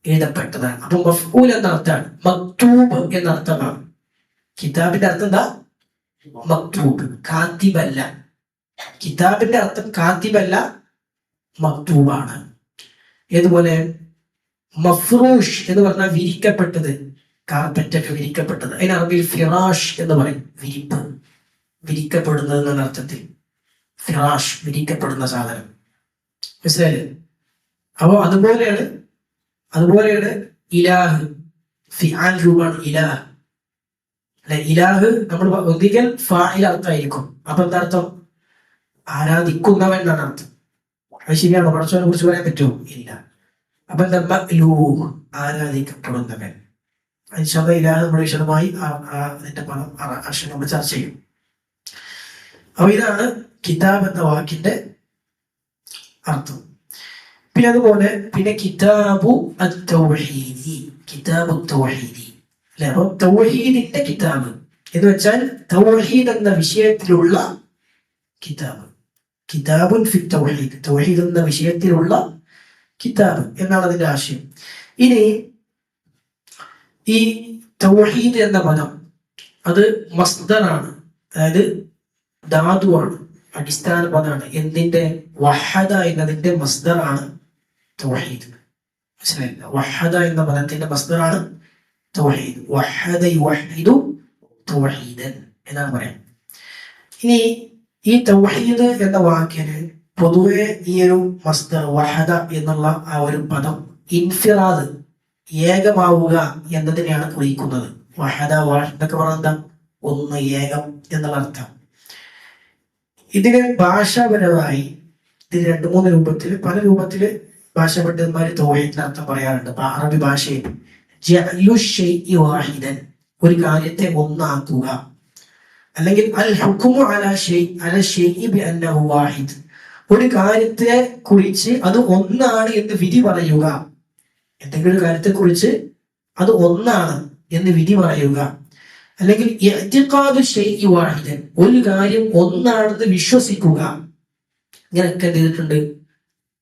[SPEAKER 1] എഴുതപ്പെട്ടതാണ്. അപ്പൊ മഫ്ഊൽ എന്ന അർത്ഥമാണ്, മക്തൂബ് എന്ന അർത്ഥമാണ്. കിതാബിന്റെ അർത്ഥം എന്താ? മക്തൂബ്, കാത്തിബല്ല. കിതാബിന്റെ അർത്ഥം കാത്തിബല്ല, മക്തൂബാണ്. ഏതുപോലെ മഫ്റൂഷ് എന്ന് പറഞ്ഞാൽ വിരിക്കപ്പെട്ടത്, കാർപ്പറ്റൊക്കെ വിരിക്കപ്പെട്ടത്. അതിന് അറബിയിൽ ഫിറാഷ് എന്ന് പറയും. വിരിപ്പ്, വിരിക്കപ്പെടുന്നത് എന്ന അർത്ഥത്തിൽ ഫിറാഷ്, വിരിക്കപ്പെടുന്ന സാധനം. മനസ്സിലായില്ലേ? അപ്പോ അതുപോലെയാണ് ഇലാഹ്, ഫിആൽ രൂപമാണ് ഇലാഹ്. അല്ലെ, ഇലാഹ് നമ്മൾ ഒന്നിക്കൽ ഫാഇൽ അർത്ഥമായിരിക്കും. അപ്പൊ എന്താ അർത്ഥം? ആരാധിക്കുന്നവൻ എന്നാണ് അർത്ഥം. അത് ശരിയാണോ? പടച്ചവനെ കുറിച്ച് പറയാൻ പറ്റുമോ? ഇല്ല. അപ്പൊ എന്താ? മഅ്ലൂഹ്, ആരാധിക്കപ്പെടുന്നവൻ. ഇൻഷാല്ലാ ഇലാഹ് നമ്മൾ വിശദമായി അതിന്റെ പദം നമ്മൾ ചർച്ച ചെയ്യും. അപ്പൊ ഇതാണ് കിതാബ് എന്ന വാക്കിന്റെ അർത്ഥം. പിന്നെ അതുപോലെ കിതാബു അത്തൗഹീദി, കിതാബു തൗഹീദി അല്ലെ. അപ്പൊ തൗഹീദിന്റെ കിതാബ് എന്ന് വെച്ചാൽ തൗഹീദ് എന്ന വിഷയത്തിലുള്ള കിതാബ്. കിതാബുൻ ഫി തൗഹീദ്, തൗഹീദ് എന്ന വിഷയത്തിലുള്ള കിതാബ് എന്നാണ് അതിന്റെ ആശയം. ഇനി ഈ തൗഹീദ് എന്ന പദം അത് മസ്ദറാണ്, അതായത് ധാതുവാണ്, അടിസ്ഥാന പദമാണ്. എന്തിന്റെ? വഹദ എന്നതിന്റെ മസ്ദറാണ് തൗഹീദ്. മനസ്സിലായില്ല? വഹദ എന്ന പദത്തിന്റെ മസ്ദറാണ് തൗഹീദ്. വഹദ യുവഹിദു തൗഹീദൻ എന്നാണ് പറയാം. ഇനി ഈ തൗഹീദ് എന്ന വാക്കിന് പൊതുവെ ഈ ഒരു മസ്ദർ വഹദ എന്നുള്ള ആ ഒരു പദം ഇൻഫിറാദ്, ഏകമാവുക എന്നതിനെയാണ് കുറിക്കുന്നത്. വഹദ എന്നൊക്കെ പറഞ്ഞാൽ എന്താ? ഒന്ന്, ഏകം എന്നുള്ള അർത്ഥം. ഇതിന് ഭാഷാപരമായി ഇത് 2-3 രൂപത്തിൽ, പല രൂപത്തിൽ ഭാഷാ പണ്ഡിതന്മാർ തൗഹീദിന്റെ അർത്ഥം പറയാറുണ്ട്. അറബി ഭാഷയിൽ ജഅലു ശൈഇ വാഹിദൻ, ഒരു കാര്യത്തെ ഒന്നാക്കുക. അല്ലെങ്കിൽ അൽ ഹുക്മു അലാ ശൈഇ ബിഅന്നഹു വാഹിദ്, ഒരു കാര്യത്തെ കുറിച്ച് അത് ഒന്നാണ് എന്ന് വിധി പറയുക. എന്തെങ്കിലും ഒരു കാര്യത്തെ കുറിച്ച് അത് ഒന്നാണ് എന്ന് വിധി പറയുക. അല്ലെങ്കിൽ ഇഅ്തിഖാദു ശൈഇ വാഹിദൻ, ഒരു കാര്യം ഒന്നാണെന്ന് വിശ്വസിക്കുക. ഇങ്ങനെയൊക്കെ എന്ത് ചെയ്തിട്ടുണ്ട്?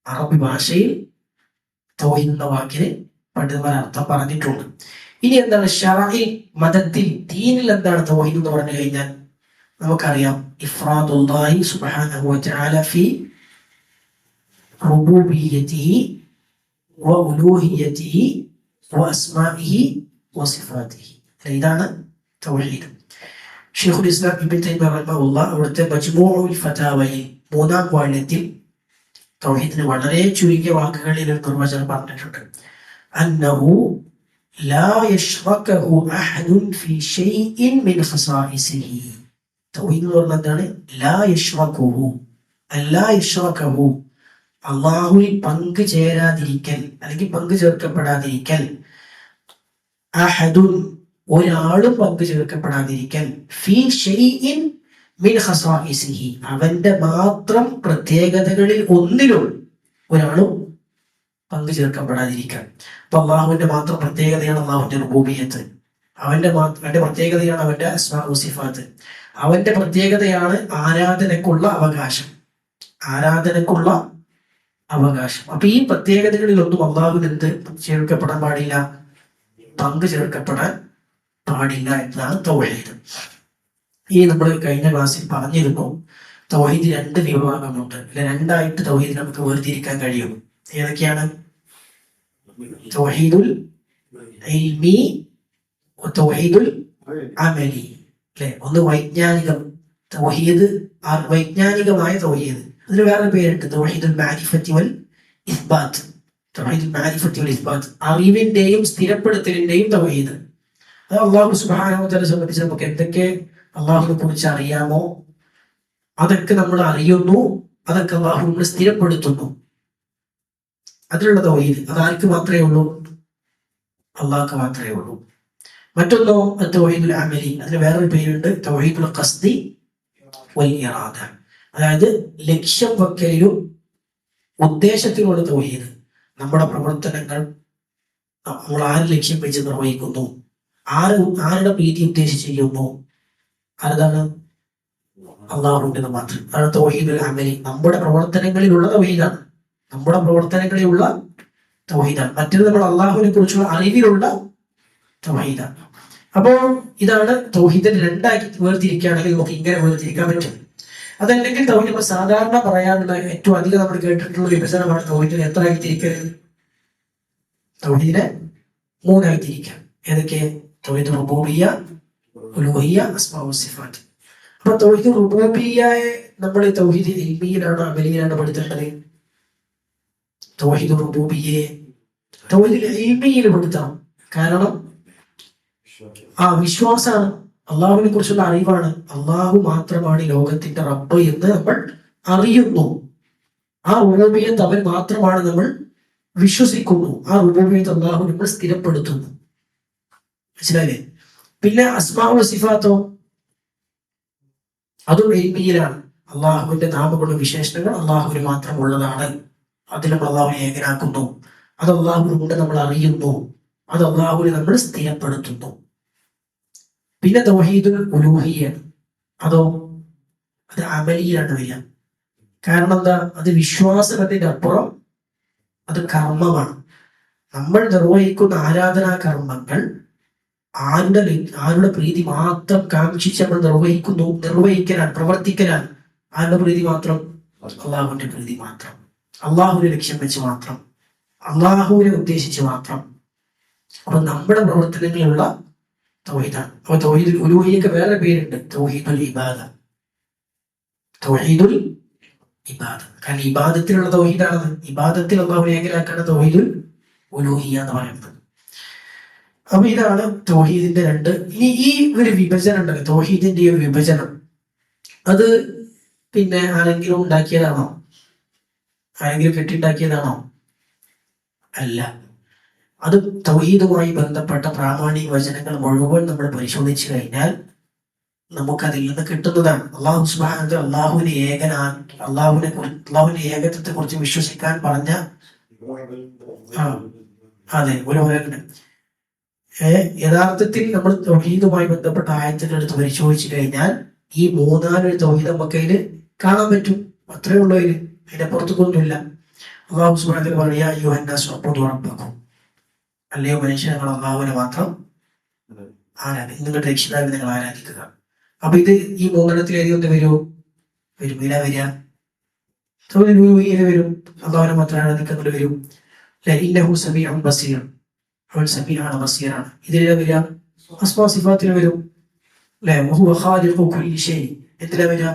[SPEAKER 1] അറബി ഭാഷയിൽ തൗഹീദ് എന്ന വാക്കിന് പണ്ഡിതന്മാർ അർത്ഥം പറഞ്ഞിട്ടുണ്ട്. ഇനി എന്താണ് ശറഇൽ, മതത്തിൽ, ദീനിൽ എന്താണ് തൗഹീദ് എന്ന് പറഞ്ഞു കഴിഞ്ഞാൽ നമുക്കറിയാം, ഇഫ്റാദുല്ലാഹി സുബ്ഹാനഹു വ തആല ഫി റുബൂബിയ്യതിഹി വ ഉലൂഹിയ്യതിഹി വ അസ്മാഇഹി വ സിഫാതിഹി. ഇതാണ് തൗഹീദ്. ശൈഖുൽ ഇസ്ലാം ഇബ്നു തൈമിയ്യ റഹിമഹുല്ലാഹ് അവിടുത്തെ മജ്മൂഉൽ ഫതാവയിൽ 3-ാം വാള്യത്തിൽ തൗഹീദിന് വളരെ ചുരുങ്ങിയ വാക്കുകളിൽ ഒരു നിർവചനം പറഞ്ഞിട്ടുണ്ട്. അന്നഹു ലാ യശ്റകഹു അഹദുൻ ഫീ ശൈഇൻ മിൻ ഖസാഇസിഹി. തൗഹീദ് എന്ന് പറഞ്ഞാൽ എന്താണ്? ലാ യശ്റകഹു, അല്ലാ യശ്റകഹു, അല്ലാഹുവിൽ പങ്കു ചേരാതിരിക്കൽ അല്ലെങ്കിൽ പങ്കു ചേർക്കപ്പെടാതിരിക്കൽ. അഹദുൻ, ഒരാളും പങ്കു ചേർക്കപ്പെടാതിരിക്കൽ. ഫീ ശൈഇൻ മിൻ ഖസാഇസിഹി, അവന്റെ മാത്രം പ്രത്യേകതകളിൽ ഒന്നിലും ഒരാളും പങ്കു ചേർക്കപ്പെടാതിരിക്കാൻ. അപ്പൊ അള്ളാഹുവിന്റെ മാത്രം പ്രത്യേകതയാണ് അള്ളാഹുവിന്റെ റുബൂബിയ്യത്ത്. അവന്റെ പ്രത്യേകതയാണ് അവന്റെ അസ്മാഉ സിഫാത്ത്. അവന്റെ പ്രത്യേകതയാണ് ആരാധനക്കുള്ള അവകാശം, ആരാധനക്കുള്ള അവകാശം. അപ്പൊ ഈ പ്രത്യേകതകളിലൊന്നും അള്ളാഹുവിന് എന്ത് ചേർക്കപ്പെടാൻ പാടില്ല? പങ്കു ചേർക്കപ്പെടാൻ പാടില്ല എന്നതാണ് തൗഹീദ്. ഈ നമ്മൾ കഴിഞ്ഞ ക്ലാസ്സിൽ പറഞ്ഞിരുന്നു, തൗഹീദ് 2 വിഭാഗമുണ്ട്. അല്ലെ, 2ആയിട്ട് തൗഹീദ് നമുക്ക് വേർതിരിക്കാൻ കഴിയും. ഏതൊക്കെയാണ്? തൗഹീദുൽ ഇൽമി, തൗഹീദുൽ അമലി. അല്ലെ, ഒന്ന് വൈജ്ഞാനികം തൗഹീദ്, വൈജ്ഞാനികമായ തൗഹീദ്. അതിന് വേറെ പേരുണ്ട്, തൗഹീദുൽ മാരിഫത്തി വൽ ഇസ്ബാത്ത്. തൗഹീദുൽ മാരിഫത്തി വൽ ഇസ്ബാത്ത്, അറിവിന്റെയും സ്ഥിരപ്പെടുത്തലിന്റെയും തൗഹീദ്. അത് അല്ലാഹു സുബ്ഹാനഹു വ തആല സംബന്ധിച്ച് നമുക്ക് എന്തൊക്കെ അള്ളാഹുവിനെ കുറിച്ച് അറിയാമോ അതൊക്കെ നമ്മൾ അറിയുന്നു, അതൊക്കെ അള്ളാഹു നമ്മൾ സ്ഥിരപ്പെടുത്തുന്നു. അതിലുള്ള തൗഹീദ് അതാർക്ക് മാത്രമേ ഉള്ളൂ? അള്ളാഹ്ക്ക് മാത്രമേ ഉള്ളൂ. മറ്റൊന്നോ തൗഹീദുൽ അമലി, അതിന് വേറൊരു പേരുണ്ട്, തൗഹീദുൽ ഖസ്ദി വൽ ഇറാദ. അതായത് ലക്ഷ്യം വെക്കലിലും ഉദ്ദേശത്തിലുള്ള തൗഹീദ്. നമ്മുടെ പ്രവർത്തനങ്ങൾ നമ്മൾ ആര് ലക്ഷ്യം വെച്ച് നിർവഹിക്കുന്നു, ആരുടെ പ്രീതി ഉദ്ദേശിച്ച് ചെയ്യുന്നു, അതാണ് അള്ളാഹുവിന്റെ മാത്രം. അതാണ് തൗഹീദുൽ അമലി. നമ്മുടെ പ്രവർത്തനങ്ങളിലുള്ള തൗഹീദാണ്, നമ്മുടെ പ്രവർത്തനങ്ങളിലുള്ള തൗഹീദാണ്. മറ്റേത് നമ്മൾ അള്ളാഹുവിനെ കുറിച്ചുള്ള അറിവിലുള്ള തൗഹീദാണ്. അപ്പോൾ ഇതാണ് തൗഹീദിനെ രണ്ടാക്കി വേർതിരിക്കുകയാണെങ്കിൽ നമുക്ക് ഇങ്ങനെ വേർതിരിക്കാൻ പറ്റും. അതല്ലെങ്കിൽ തൗഹീദ് സാധാരണ പറയാനുള്ള ഏറ്റവും അധികം നമ്മൾ കേട്ടിട്ടുള്ള വിഭജനമാണ് തൗഹീദിനെ എത്ര ആയി തിരിക്കരുത്? തൗഹീദിനെ മൂന്നായി തിരിക്കാം. ഏതൊക്കെ? തൗഹീദ് റുബൂബിയ്യ, ഉലൂഹിയ്യ, അസ്മാഉ സിഫാത്ത്. അപ്പൊ തൗഹീദ് റുബൂബിയ്യയെ നമ്മൾ തൗഹീദ് ഇൽമിയിലാണ് അമലിയിലാണ് പഠിത്തേണ്ടത്? തൗഹീദ് റുബൂബിയ്യയെ തൗഹീദ് ഇൽമിയിൽ പഠിത്തണം. കാരണം വിശ്വാസമാണ്, അള്ളാഹുവിനെ കുറിച്ചുള്ള അറിവാണ്. അള്ളാഹു മാത്രമാണ് ഈ ലോകത്തിന്റെ റബ്ബ് എന്ന് നമ്മൾ അറിയുന്നു. ആ റുബൂബിയ്യത്ത് അവൻ മാത്രമാണ് നമ്മൾ വിശ്വസിക്കുന്നു. ആ റുബൂബിയ്യത്ത് അള്ളാഹു നമ്മൾ സ്ഥിരപ്പെടുത്തുന്നു. മനസ്സിലായില്ലേ? പിന്നെ അസ്മാഉ സിഫാത്തോ അതും ഇൽമിയിലാണ്. അള്ളാഹുവിന്റെ നാമങ്ങളും വിശേഷണങ്ങൾ അള്ളാഹുവിന് മാത്രം ഉള്ളതാണ്. അതിൽ നമ്മൾ അള്ളാഹുവിനെ ഏകനാക്കുന്നു. അത് അള്ളാഹുവിനോട് നമ്മൾ അറിയുന്നു. അത് അള്ളാഹുവിനെ നമ്മൾ സ്ഥിരപ്പെടുത്തുന്നു. പിന്നെ തൗഹീദുൽ ഉലൂഹിയ്യ, അതോ അത് അമലിയാണ് വരിക. കാരണം എന്താ? അത് വിശ്വാസത്തിന്റെ അപ്പുറം അത് കർമ്മമാണ്. നമ്മൾ നിർവഹിക്കുന്ന ആരാധനാ കർമ്മങ്ങൾ ആരുടെ പ്രീതി മാത്രം കാക്ഷിച്ച് നമ്മൾ നിർവഹിക്കലാണ്, പ്രവർത്തിക്കലാണ്. ആരുടെ പ്രീതി മാത്രം? അള്ളാഹുവിന്റെ പ്രീതി മാത്രം, അള്ളാഹുവിനെ ലക്ഷ്യം വെച്ച് മാത്രം, അള്ളാഹുവിനെ ഉദ്ദേശിച്ച് മാത്രം. അപ്പൊ നമ്മുടെ പ്രവർത്തനങ്ങളുള്ള തൗഹീദാണ്. അപ്പൊ തൗഹീദുൽ ഉലൂഹിയ്യക്ക് വേറെ പേരുണ്ട്, തൗഹീദുൽ ഇബാദ. തൗഹീദുൽ ഇബാദ കാരണം ഇബാദത്തിലുള്ള തൗഹീദാണ്. ഇബാദത്തിൽ അള്ളാഹുവിനെ ഏകനാക്കാണ് തൗഹീദുൽ ഉലൂഹിയ്യ എന്ന് പറയുന്നത്. അപ്പൊ ഇതാണ് തൗഹീദിന്റെ രണ്ട്. ഇനി ഈ ഒരു വിഭജനം ഉണ്ടല്ലോ, തൗഹീദിന്റെ ഈ ഒരു വിഭജനം, അത് പിന്നെ ആരെങ്കിലും ഉണ്ടാക്കിയതാണോ? ആരെങ്കിലും കെട്ടിണ്ടാക്കിയതാണോ? അല്ല. അത് തൗഹീദുമായി ബന്ധപ്പെട്ട പ്രാമാണിക വചനങ്ങൾ മുഴുവൻ നമ്മൾ പരിശോധിച്ചു കഴിഞ്ഞാൽ നമുക്കതിൽ നിന്ന് കിട്ടുന്നതാണ്. അള്ളാഹു സുബ്ഹാനഹു വ തആല അള്ളാഹുവിന്റെ ഏകത്വത്തെ കുറിച്ച് വിശ്വസിക്കാൻ പറഞ്ഞ അതെ ഒരു യഥാർത്ഥത്തിൽ നമ്മൾ തൗഹീദുമായി ബന്ധപ്പെട്ട ആയത്തുകൾ എടുത്ത് പരിശോധിച്ചു കഴിഞ്ഞാൽ ഈ മൂന്നാലൊരു തൗഹീദ് നമുക്ക് അതിൽ കാണാൻ പറ്റും. അത്രേ ഉള്ളൂ. അതിന്റെ പുറത്തുകൊന്നുമില്ല. അള്ളാഹു സുബ്ഹാനഹു വ തആല പറയാ, യുഹന്നാസ് ഉഅ്ബുദൂ റബ്ബക്കും, അല്ലയോ മനുഷ്യങ്ങൾ അള്ളാഹുവിനെ മാത്രം നിങ്ങളുടെ രക്ഷിതാവിനെ നിങ്ങൾ ആരാധിക്കുക. അപ്പൊ ഇത് ഈ മൂന്നെണ്ണത്തിൽ ഏതൊന്ന് വരുമോ? വരും. ഇല വരിക വരും. അള്ളാഹുവിനെ മാത്രം ആരാധിക്കുന്നത് വരും. ഇന്നഹു സമീഉൻ ബസീർ, അവൻ സമീഅാണ് ബസീറാണ്. ഇതിലെ വരിക അസ്മാ സിഫാത്തിൽ വരും. വഹുവ ഖാലിഖു കുല്ലി ഷൈ, എന്തിനാ വരിക?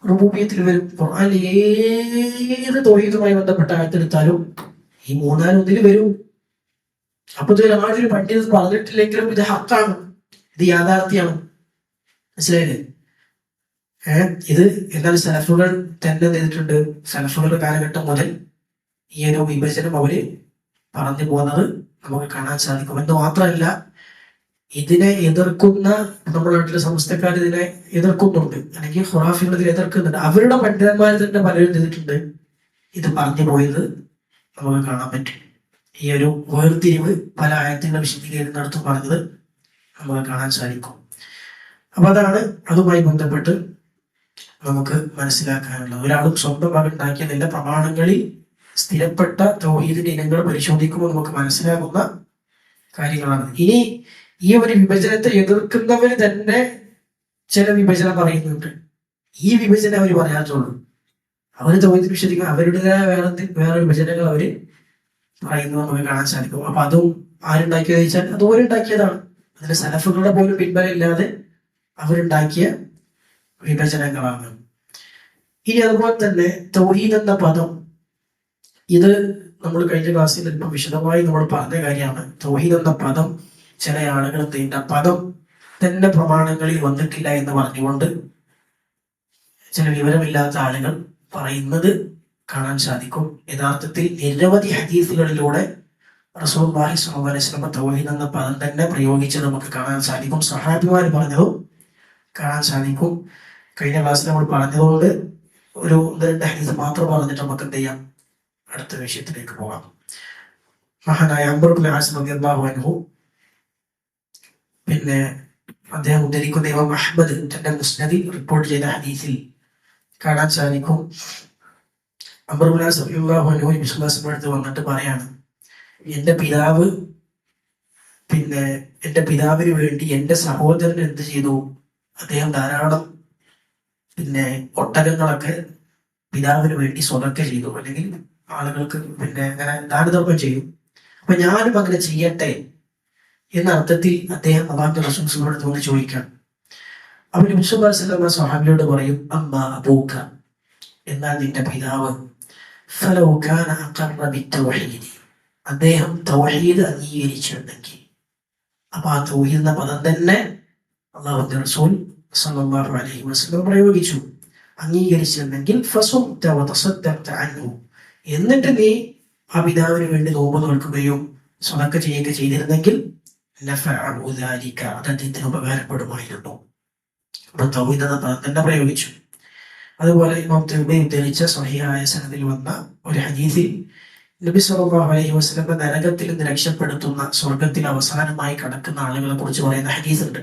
[SPEAKER 1] റുബൂബിയ്യത്തിൽ വരും. ഖുർആനിൽ ഏത് തൗഹീദുമായി ബന്ധപ്പെട്ട ആയത്തെടുത്താലും ഈ മൂന്നാലൊന്നിൽ വരും. അപ്പൊ ഇത് ആരും പണ്ഡിതൻ പറഞ്ഞിട്ടില്ലെങ്കിലും ഇത് ഹക്കാണ്, ഇത് യാഥാർത്ഥ്യമാണ്. മനസ്സിലായില്ലേ? ഇത് എന്നാൽ സലഫുകൾ തന്നെ ചെയ്തിട്ടുണ്ട്. സലഫുകളുടെ കാലഘട്ടം മുതൽ ഈ ഒരു വിഭജനം അവര് പറഞ്ഞു പോകുന്നത് നമുക്ക് കാണാൻ സാധിക്കും. എന്ന് മാത്രമല്ല, ഇതിനെ എതിർക്കുന്ന നമ്മുടെ നാട്ടിലെ സമസ്തക്കാർ ഇതിനെ എതിർക്കുന്നുണ്ട്, അല്ലെങ്കിൽ ഖുറാഫികൾ ഇതിനെ എതിർക്കുന്നുണ്ട്. അവരുടെ പണ്ഡിതന്മാർ തന്നെ പലരും ചെയ്തിട്ടുണ്ട്. ഇത് പറഞ്ഞു പോയത് നമുക്ക് കാണാൻ പറ്റും. ഈ ഒരു വേർതിരിവ് പല ആയത്തുകളുടെ വിശദീകരണത്തിനടുത്ത് പറഞ്ഞത് നമുക്ക് കാണാൻ സാധിക്കും. അപ്പൊ അതാണ് അതുമായി ബന്ധപ്പെട്ട് നമുക്ക് മനസ്സിലാക്കാനുള്ളത്. ഒരാളും സ്വന്തം ഉണ്ടാക്കിയതിന്റെ പ്രമാണങ്ങളിൽ സ്ഥിരപ്പെട്ട തൗഹീദിന്റെ ഇനങ്ങൾ പരിശോധിക്കുമ്പോൾ നമുക്ക് മനസ്സിലാകുന്ന കാര്യങ്ങളാണ്. ഇനി ഈ ഒരു വിഭജനത്തെ എതിർക്കുന്നവര് തന്നെ ചില വിഭജനം പറയുന്നുണ്ട്. ഈ വിഭജനം അവർ പറയാത്തുള്ളൂ. അവര് തൗഹീദ് വിശ്വസിക്കുക, അവരുടേതായ വേറെ വിഭജനങ്ങൾ അവര് പറയുന്നത് നമുക്ക് കാണാൻ സാധിക്കും. അപ്പൊ അതും ആരുണ്ടാക്കിയത് ചോദിച്ചാൽ അത് ഓരുണ്ടാക്കിയതാണ്. അതിന് സലഫുകളുടെ പോലും പിൻബലം ഇല്ലാതെ അവരുണ്ടാക്കിയ വിഭജനങ്ങളാണ്. ഇനി അതുപോലെ തന്നെ തൗഹീദ് എന്ന പദം, ഇത് നമ്മൾ കഴിഞ്ഞ ക്ലാസ്സിൽ ഇപ്പം വിശദമായി നമ്മൾ പറഞ്ഞ കാര്യമാണ്. തൗഹീദ് എന്ന പദം ചില ആളുകൾ പദം തന്നെ പ്രമാണങ്ങളിൽ വന്നിട്ടില്ല എന്ന് പറഞ്ഞുകൊണ്ട് ചില വിവരമില്ലാത്ത ആളുകൾ പറയുന്നത് കാണാൻ സാധിക്കും. യഥാർത്ഥത്തിൽ നിരവധി ഹദീസുകളിലൂടെ റസൂലുള്ളാഹി സ്വല്ലല്ലാഹു അലൈഹി വസല്ലം തൗഹീദ് എന്ന പദം തന്നെ പ്രയോഗിച്ചത് നമുക്ക് കാണാൻ സാധിക്കും. സ്വഹാബിമാർ പറഞ്ഞതും കാണാൻ സാധിക്കും. കഴിഞ്ഞ ക്ലാസ്സിൽ നമ്മൾ പറഞ്ഞതുകൊണ്ട് ഒരു രണ്ട് ഹദീസ് മാത്രം പറഞ്ഞിട്ട് നമുക്ക് എന്ത് ചെയ്യാം, അടുത്ത വിഷയത്തിലേക്ക് പോകാം. മഹാനായ അംർ ഇബ്നു ആസ് റളിയല്ലാഹു അൻഹു, പിന്നെ അദ്ദേഹം ഉദ്ധരിക്കുന്ന ഇമാം അഹ്മദ് തന്റെ മുസ്നദിൽ റിപ്പോർട്ട് ചെയ്ത ഹദീസിൽ കാണാൻ സാധിക്കും, അംർ ഇബ്നു ആസ് റളിയല്ലാഹു അൻഹു നബി സല്ലല്ലാഹു അലൈഹി വസല്ലം അടുത്ത് വന്നിട്ട് പറയാണ്, എന്റെ പിതാവിന് വേണ്ടി എന്റെ സഹോദരൻ എന്ത് ചെയ്തു, അദ്ദേഹം ധാരാളം ഒട്ടകങ്ങളൊക്കെ പിതാവിന് വേണ്ടി സ്വതക്ക ചെയ്തു, അല്ലെങ്കിൽ ആളുകൾക്ക് അങ്ങനെ ദാനധർമ്മം ചെയ്തു. അപ്പൊ ഞാനും അങ്ങനെ ചെയ്യട്ടെ എന്ന അർത്ഥത്തിൽ അദ്ദേഹം അള്ളാഹുവിന്റെ റസൂലിനോട് തോന്നി ചോദിക്കാം. അപ്പൊ നബി സല്ലല്ലാഹു അലൈഹി വസല്ലം സ്വഹാബിയോട് പറയും, അമ്മ അബൂക, എന്നാൽ നിന്റെ പിതാവ്, ഫലൗ കാന അഖറ ബിത്തൗഹീദ്, അദ്ദേഹം തൗഹീദ് അംഗീകരിച്ചിട്ടുണ്ടെങ്കിൽ, അപ്പൊ ആ തൗഹീദ് എന്ന പദം തന്നെ അള്ളാഹുവിന്റെ റസൂൽ സല്ലല്ലാഹു അലൈഹി വസല്ലം പ്രയോഗിച്ചു. അംഗീകരിച്ചിട്ടുണ്ടെങ്കിൽ ഫസുംത വതസദ്ദഖ്ത അൻഹു, എന്നിട്ട് നീ ആ പിതാവിന് വേണ്ടി നോമ്പ് നോൽക്കുകയും സ്വതക്ക ചെയ്യുക ചെയ്തിരുന്നെങ്കിൽ ലഫഅഉ ദാലിക, അത് അദ്ദേഹത്തിന് ഉപകാരപ്പെടുമായിരുന്നു. അപ്പൊ തൗഹീദ് എന്ന പദം തന്നെ പ്രയോഗിച്ചു. അതുപോലെ ഇമാം തിർമിദി ഉദ്ധരിച്ച സ്വഹീഹായ സനദിൽ വന്ന ഒരു ഹദീസിൽ നബി സല്ലല്ലാഹു അലൈഹി വസല്ലം നരകത്തിൽ നിന്ന് രക്ഷപ്പെടുത്തുന്ന, സ്വർഗത്തിൽ അവസാനമായി കടക്കുന്ന ആളുകളെ കുറിച്ച് പറയുന്ന ഹദീസുണ്ട്.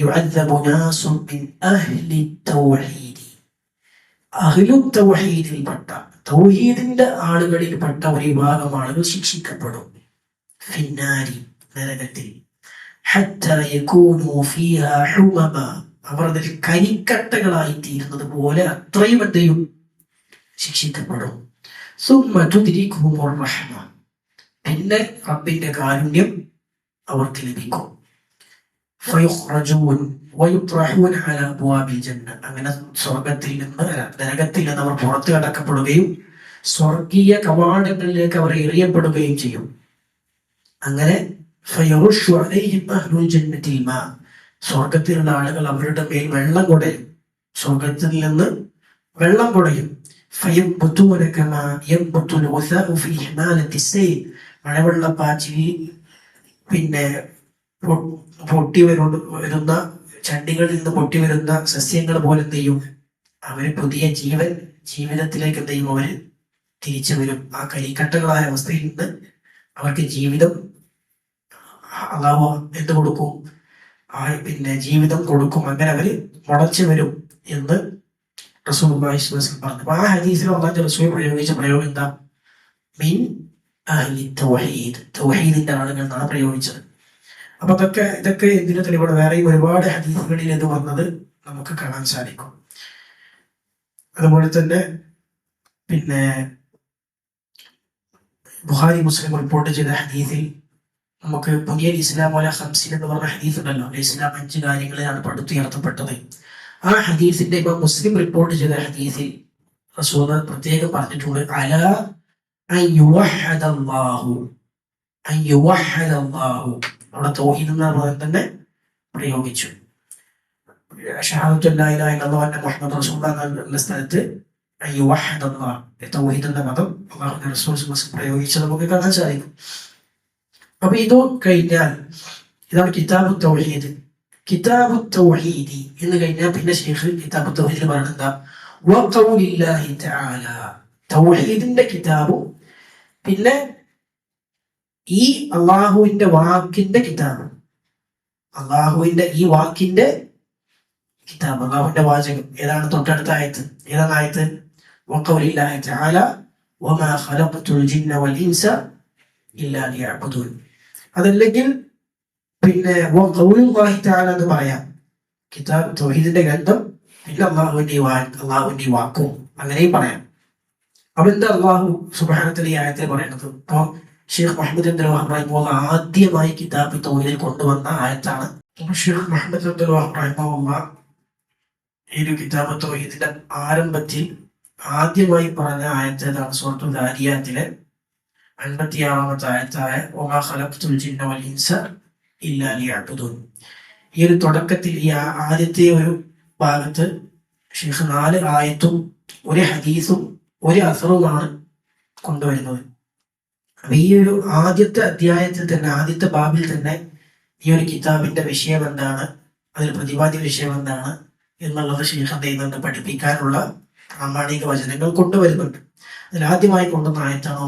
[SPEAKER 1] യുഅദ്ദബു നാസുൻ മിൻ അഹ്ലി തൗഹീദ്, അഹ്ലു തൗഹീദിൽപ്പെട്ട, തൗഹീദിന്റെ ആളുകളിൽപ്പെട്ട ഒരു വിഭാഗം ആളുകൾ ശിക്ഷിക്കപ്പെടും. ഫിന്നാരി, നരകത്തിൽ. ഹത്താ യകൂനു ഫീഹാ ഹുമമ, അവർ അതിൽ കരിക്കട്ടകളായി തീരുന്നത് പോലെ അത്രയും എന്തെയും ശിക്ഷിക്കപ്പെടും. സുമ്മ തുദ്രികുഹുർ റഹ്മ, പിന്നെ റബ്ബിന്റെ കാരുണ്യം അവർക്ക് ലഭിക്കും. ഫയുഖ്റജൂൻ വയുത്റഹൂൻ അലാ അബ്വാബിൽ ജന്ന, അങ്ങനെ സ്വർഗത്തിൽ നിന്ന് നരകത്തിൽ നിന്ന് അവർ പുറത്തു കടക്കപ്പെടുകയും സ്വർഗീയ കവാടങ്ങളിലേക്ക് അവർ എറിയപ്പെടുകയും ചെയ്യും. അങ്ങനെ ഫയറുഷു അലൈഹിം അഹ്ലുൽ ജന്നത്തിൽ മാ, സ്വർഗത്തിലുള്ള ആളുകൾ അവരുടെ മേൽ വെള്ളം കുടയും, സ്വർഗത്തിൽ നിന്ന് വെള്ളം കുടയും. ഫയംബുതൂന കമാ യംബുതുൽ ഉസാഉ ഫീ ഹിമാലത്തി സൈൽ, മഴവെള്ളപ്പാച്ചിൽ പൊട്ടി വരുന്ന ചണ്ടികളിൽ നിന്ന് പൊട്ടി വരുന്ന സസ്യങ്ങൾ പോലെ എന്ത് ചെയ്യും, അവര് പുതിയ ജീവിതത്തിലേക്ക് എന്ത് ചെയ്യും, അവര് തിരിച്ചു വരും. ആ കരിക്കട്ടകളായ അവസ്ഥയിൽ നിന്ന് അവർക്ക് ജീവിതം അല്ലാഹു എന്ത് കൊടുക്കും, ജീവിതം കൊടുക്കും. അങ്ങനെ അവര് മുളച്ചു വരും എന്ന് റസൂലുള്ളാഹി സ്വല്ലല്ലാഹു അലൈഹി വസല്ലം പറഞ്ഞു. അപ്പൊ ആ ഹദീസിൽ അല്ലാഹുവിന്റെ റസൂൽ പ്രയോഗിച്ച പ്രയോഗം എന്താ, മിൻ അഹ്ലി തൗഹീദ്, തൗഹീദിന്റെ ആളുകൾ എന്നാണ് പ്രയോഗിച്ചത്. അപ്പൊ ഇതൊക്കെ എന്തിനു തെളിവാണ്, വേറെയും ഒരുപാട് ഹദീസുകളിൽ ഇത് വന്നത് നമുക്ക് കാണാൻ സാധിക്കും. അതുപോലെ തന്നെ ബുഖാരി മുസ്ലിം റിപ്പോർട്ട് ചെയ്ത ഹദീസിൽ നമുക്ക് പുതിയ ഇസ്ലാം പോലെ ഹംസിൻ എന്ന് പറഞ്ഞ ഹദീസ് ഉണ്ടല്ലോ, ഇസ്ലാം 5 കാര്യങ്ങളിലാണ് പടുത്തുയർത്തപ്പെട്ടത്. ആ ഹദീസിന്റെ ഇപ്പൊ മുസ്ലിം റിപ്പോർട്ട് ചെയ്ത ഹദീസിൽ റസൂൽ പ്രത്യേകം പറഞ്ഞിട്ടുണ്ട്, അലാ അൻ യുവഹ്ഹദല്ലാഹു, അൻ യുവഹ്ഹദല്ലാഹു, അവിടെ തൗഹീദ് എന്ന പദം തന്നെ പ്രയോഗിച്ചു. ഷഹാദത്തു ലാ ഇലാഹ ഇല്ലല്ലാഹു അന്ന മുഹമ്മദ് റസൂലുള്ളാഹി എന്ന സ്ഥലത്ത് അൻ യുവഹ്ഹദല്ലാഹ്, തൗഹീദ് എന്ന പദം അല്ലാഹുവിന്റെ റസൂൽ പ്രയോഗിച്ച് നമുക്ക് കാണാൻ സാധിക്കും. അപ്പൊ ഇത് കഴിഞ്ഞാൽ ഇതാണ് കിതാബു തൗഹീദ്. കിതാബു തൗഹീദി എന്ന് കഴിഞ്ഞാൽ പിന്നെ ശൈഖ് കിതാബു തൗഹീദിൽ പറയുന്നത് എന്താ, വഖൗലില്ലാഹി തആല, തൗഹീദിന്റെ കിതാബും പിന്നെ ഈ അള്ളാഹുവിന്റെ വാക്കിന്റെ കിതാബ്, അള്ളാഹുവിന്റെ ഈ വാക്കിന്റെ കിതാബ്, അള്ളാഹുവിന്റെ വാചകം. ഏതാണ് തൊട്ടടുത്ത ആയത്ത്, ഏതാണ് ആയത്ത്, വഖൗലില്ലാഹി തആല വമാ ഖലഖ്തുൽ ജിന്ന വൽ ഇൻസ ഇല്ലാ ലിയഅ്ബുദൂൻ. അതല്ലെങ്കിൽ വഖൗലുല്ലാഹി തആല എന്ന് പറയാം, കിതാബ് തൗഹീദിന്റെ ഗ്രന്ഥം, പിന്നെ അള്ളാഹുവിന്റെ വാക്കും അങ്ങനെയും പറയാം. അപ്പൊ എന്താ അള്ളാഹു സുബ്ഹാനഹു വ തആല ഈ ആയത്തിൽ പറയുന്നത്? ഇപ്പൊ ഷെയ്ഖ് മുഹമ്മദ് അബ്ദുൽ വഹാബ് റഹിമഹുല്ലാഹ് ആദ്യമായി കിതാബ് തൗഹീദിൽ കൊണ്ടുവന്ന ആയത്താണ്. ഷെയ്ഖ് മുഹമ്മദ് അബ്ദുൽ വഹാബ് റഹിമഹുല്ലാഹ് ഈ ഒരു കിതാബ് തൗഹീദിന്റെ ആരംഭത്തിൽ ആദ്യമായി പറഞ്ഞ ആയത്ത് ഏതാണ്? സൂറത്തുൽ ദാരിയാത്തിലെ 56-ാമത്തെ ആയത്തായ വമാ ഖലഖ്തുൽ ജിന്ന വൽ ഇൻസ ഇല്ലാ ലിയഅ്ബുദൂൻ. ഈ ഒരു തുടക്കത്തിൽ ഈ ആദ്യത്തെ ഒരു ഭാഗത്ത് ഷെയ്ഖ് 4 ആയത്തും ഒരു ഹദീസും ഒരു അസറുമാണ് കൊണ്ടുവരുന്നത്. അപ്പൊ ഈ ഒരു ആദ്യത്തെ അധ്യായത്തിൽ തന്നെ, ആദ്യത്തെ ബാബിൽ തന്നെ ഈ ഒരു കിതാബിന്റെ വിഷയം എന്താണ്, അതിൽ പ്രതിപാദ്യ വിഷയം എന്താണ് എന്നുള്ളത് ശേഖ് എന്ത് ചെയ്യുന്നുണ്ട്, പഠിപ്പിക്കാനുള്ള പ്രാമാണിക വചനങ്ങൾ കൊണ്ടുവരുന്നുണ്ട്. അതിൽ ആദ്യമായി കൊണ്ടുവന്ന ആയത്താണ്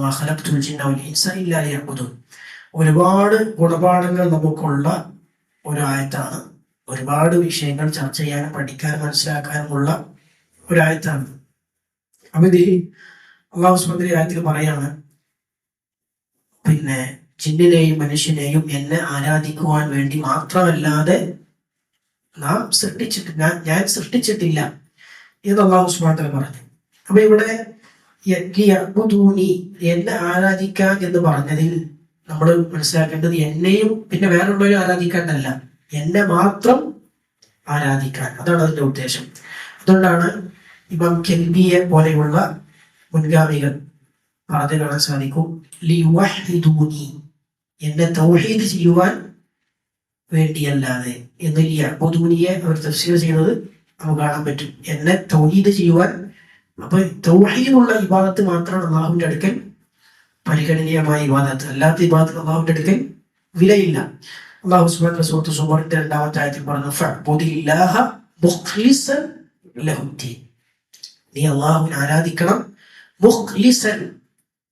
[SPEAKER 1] ഒരുപാട് ഗുണപാഠങ്ങൾ നമുക്കുള്ള ഒരു ആയത്താണ്. ഒരുപാട് വിഷയങ്ങൾ ചർച്ച ചെയ്യാനും പഠിക്കാനും മനസ്സിലാക്കാനുമുള്ള ഒരു ആയത്താണ്. അപ്പൊ ഇതിൽ അള്ളാഹു സുബ്ഹാനഹു വ തആല ആയത്തിൽ പറയാണ്, പിന്നെ ജിന്നിനെയും മനുഷ്യനെയും എന്നെ ആരാധിക്കുവാൻ വേണ്ടി മാത്രമല്ലാതെ നാം ഞാൻ സൃഷ്ടിച്ചിട്ടില്ല എന്ന് അള്ളാഹു സുബ്ഹാനഹു വ തആല പറഞ്ഞു. അപ്പൊ ഇവിടെ എന്നെ ആരാധിക്കാൻ എന്ന് പറഞ്ഞതിൽ നമ്മൾ മനസ്സിലാക്കേണ്ടത് എന്നെയും പിന്നെ വേറെയുള്ളവരും ആരാധിക്കാനല്ല, എന്നെ മാത്രം ആരാധിക്കാൻ, അതാണ് അതിന്റെ ഉദ്ദേശം. അതുകൊണ്ടാണ് ഇമാം കെൽബിയെ പോലെയുള്ള മുൻഗാമികൾ പറഞ്ഞു കാണാൻ സാധിക്കും, എന്നെ തൗഹീദ് ചെയ്യുവാൻ വേണ്ടിയല്ലാതെ എന്ന് യഅ്ബുദൂനിയെ അവർ തഫ്സീർ ചെയ്യുന്നത് നമുക്ക് കാണാൻ പറ്റും. എന്നെ തൗഹീദ് ചെയ്യുവാൻ. അപ്പൊ തൗഹീദുള്ള ഇബാദത്ത് മാത്രമാണ് അള്ളാഹുവിന്റെ അടുക്കൽ പരിഗണനീയമായ ഇബാദത്ത്. അല്ലാത്ത ഇബാദത്ത് അള്ളാഹുവിന്റെ അടുക്കൽ വിലയില്ല. അള്ളാഹു സുബ്ഹാനഹു സൂറത്ത് സുമറിന്റെ 2-ാമത്തെ ആയത്തിൽ പറഞ്ഞു, ഫഅ്ബുദില്ലാഹ മുഖ്ലിസൻ ലഹുദ്ദീൻ, നീ അള്ളാഹുവിനെ ആരാധിക്കണം മുഖ്ലിസൻ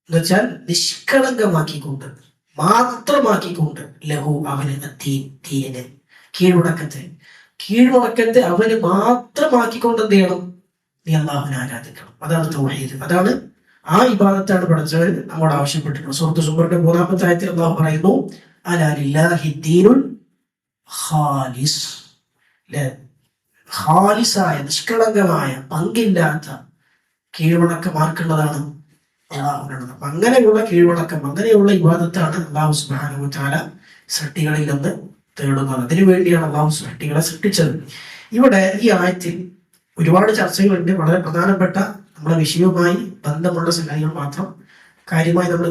[SPEAKER 1] എന്ന് വെച്ചാൽ നിഷ്കളങ്കമാക്കിക്കൊണ്ട്, മാത്രമാക്കിക്കൊണ്ട്, ലഹു അവന് ദീനിനെ, കീഴ്വണക്കത്തെ അവന് മാത്രമാക്കിക്കൊണ്ട് എന്ത് ചെയ്യണം, നീ അള്ളാഹുവിനെ ആരാധിക്കണം. അതാണ് തൗഹീദ്. അതാണ് ആ ഇബാദത്താണ് പഠിച്ചവർ നമ്മോട് ആവശ്യപ്പെട്ടിട്ടുള്ളത്. സൂറത്ത് സുമറിന്റെ 3-ാമത്തെ ആയത്തിൽ അള്ളാഹു പറയുന്നു, അലാ ലില്ലാഹി ദീനുൽ ഖാലിസ്, ഖാലിസായ നിഷ്കളങ്കമായ പങ്കില്ലാത്ത കീഴ്വണക്കം ആർക്കുള്ളതാണ്? അള്ളാഹുവിനുള്ളത്. അങ്ങനെയുള്ള കീഴ്വണക്കം, അങ്ങനെയുള്ള ഇബാദത്താണ് അള്ളാഹു സുബ്ഹാനഹു വ തആല സൃഷ്ടികളിൽ നിന്ന് തേടുന്നത്. അതിനു വേണ്ടിയാണ് അള്ളാഹു സൃഷ്ടികളെ സൃഷ്ടിച്ചത്. ഇവിടെ ഈ ആയത്തിൽ ഒരുപാട് ചർച്ചകളുണ്ട്. വളരെ പ്രധാനപ്പെട്ട നമ്മുടെ വിഷയവുമായി ബന്ധമുള്ള സംഗതികൾ മാത്രം കാര്യമായി നമ്മൾ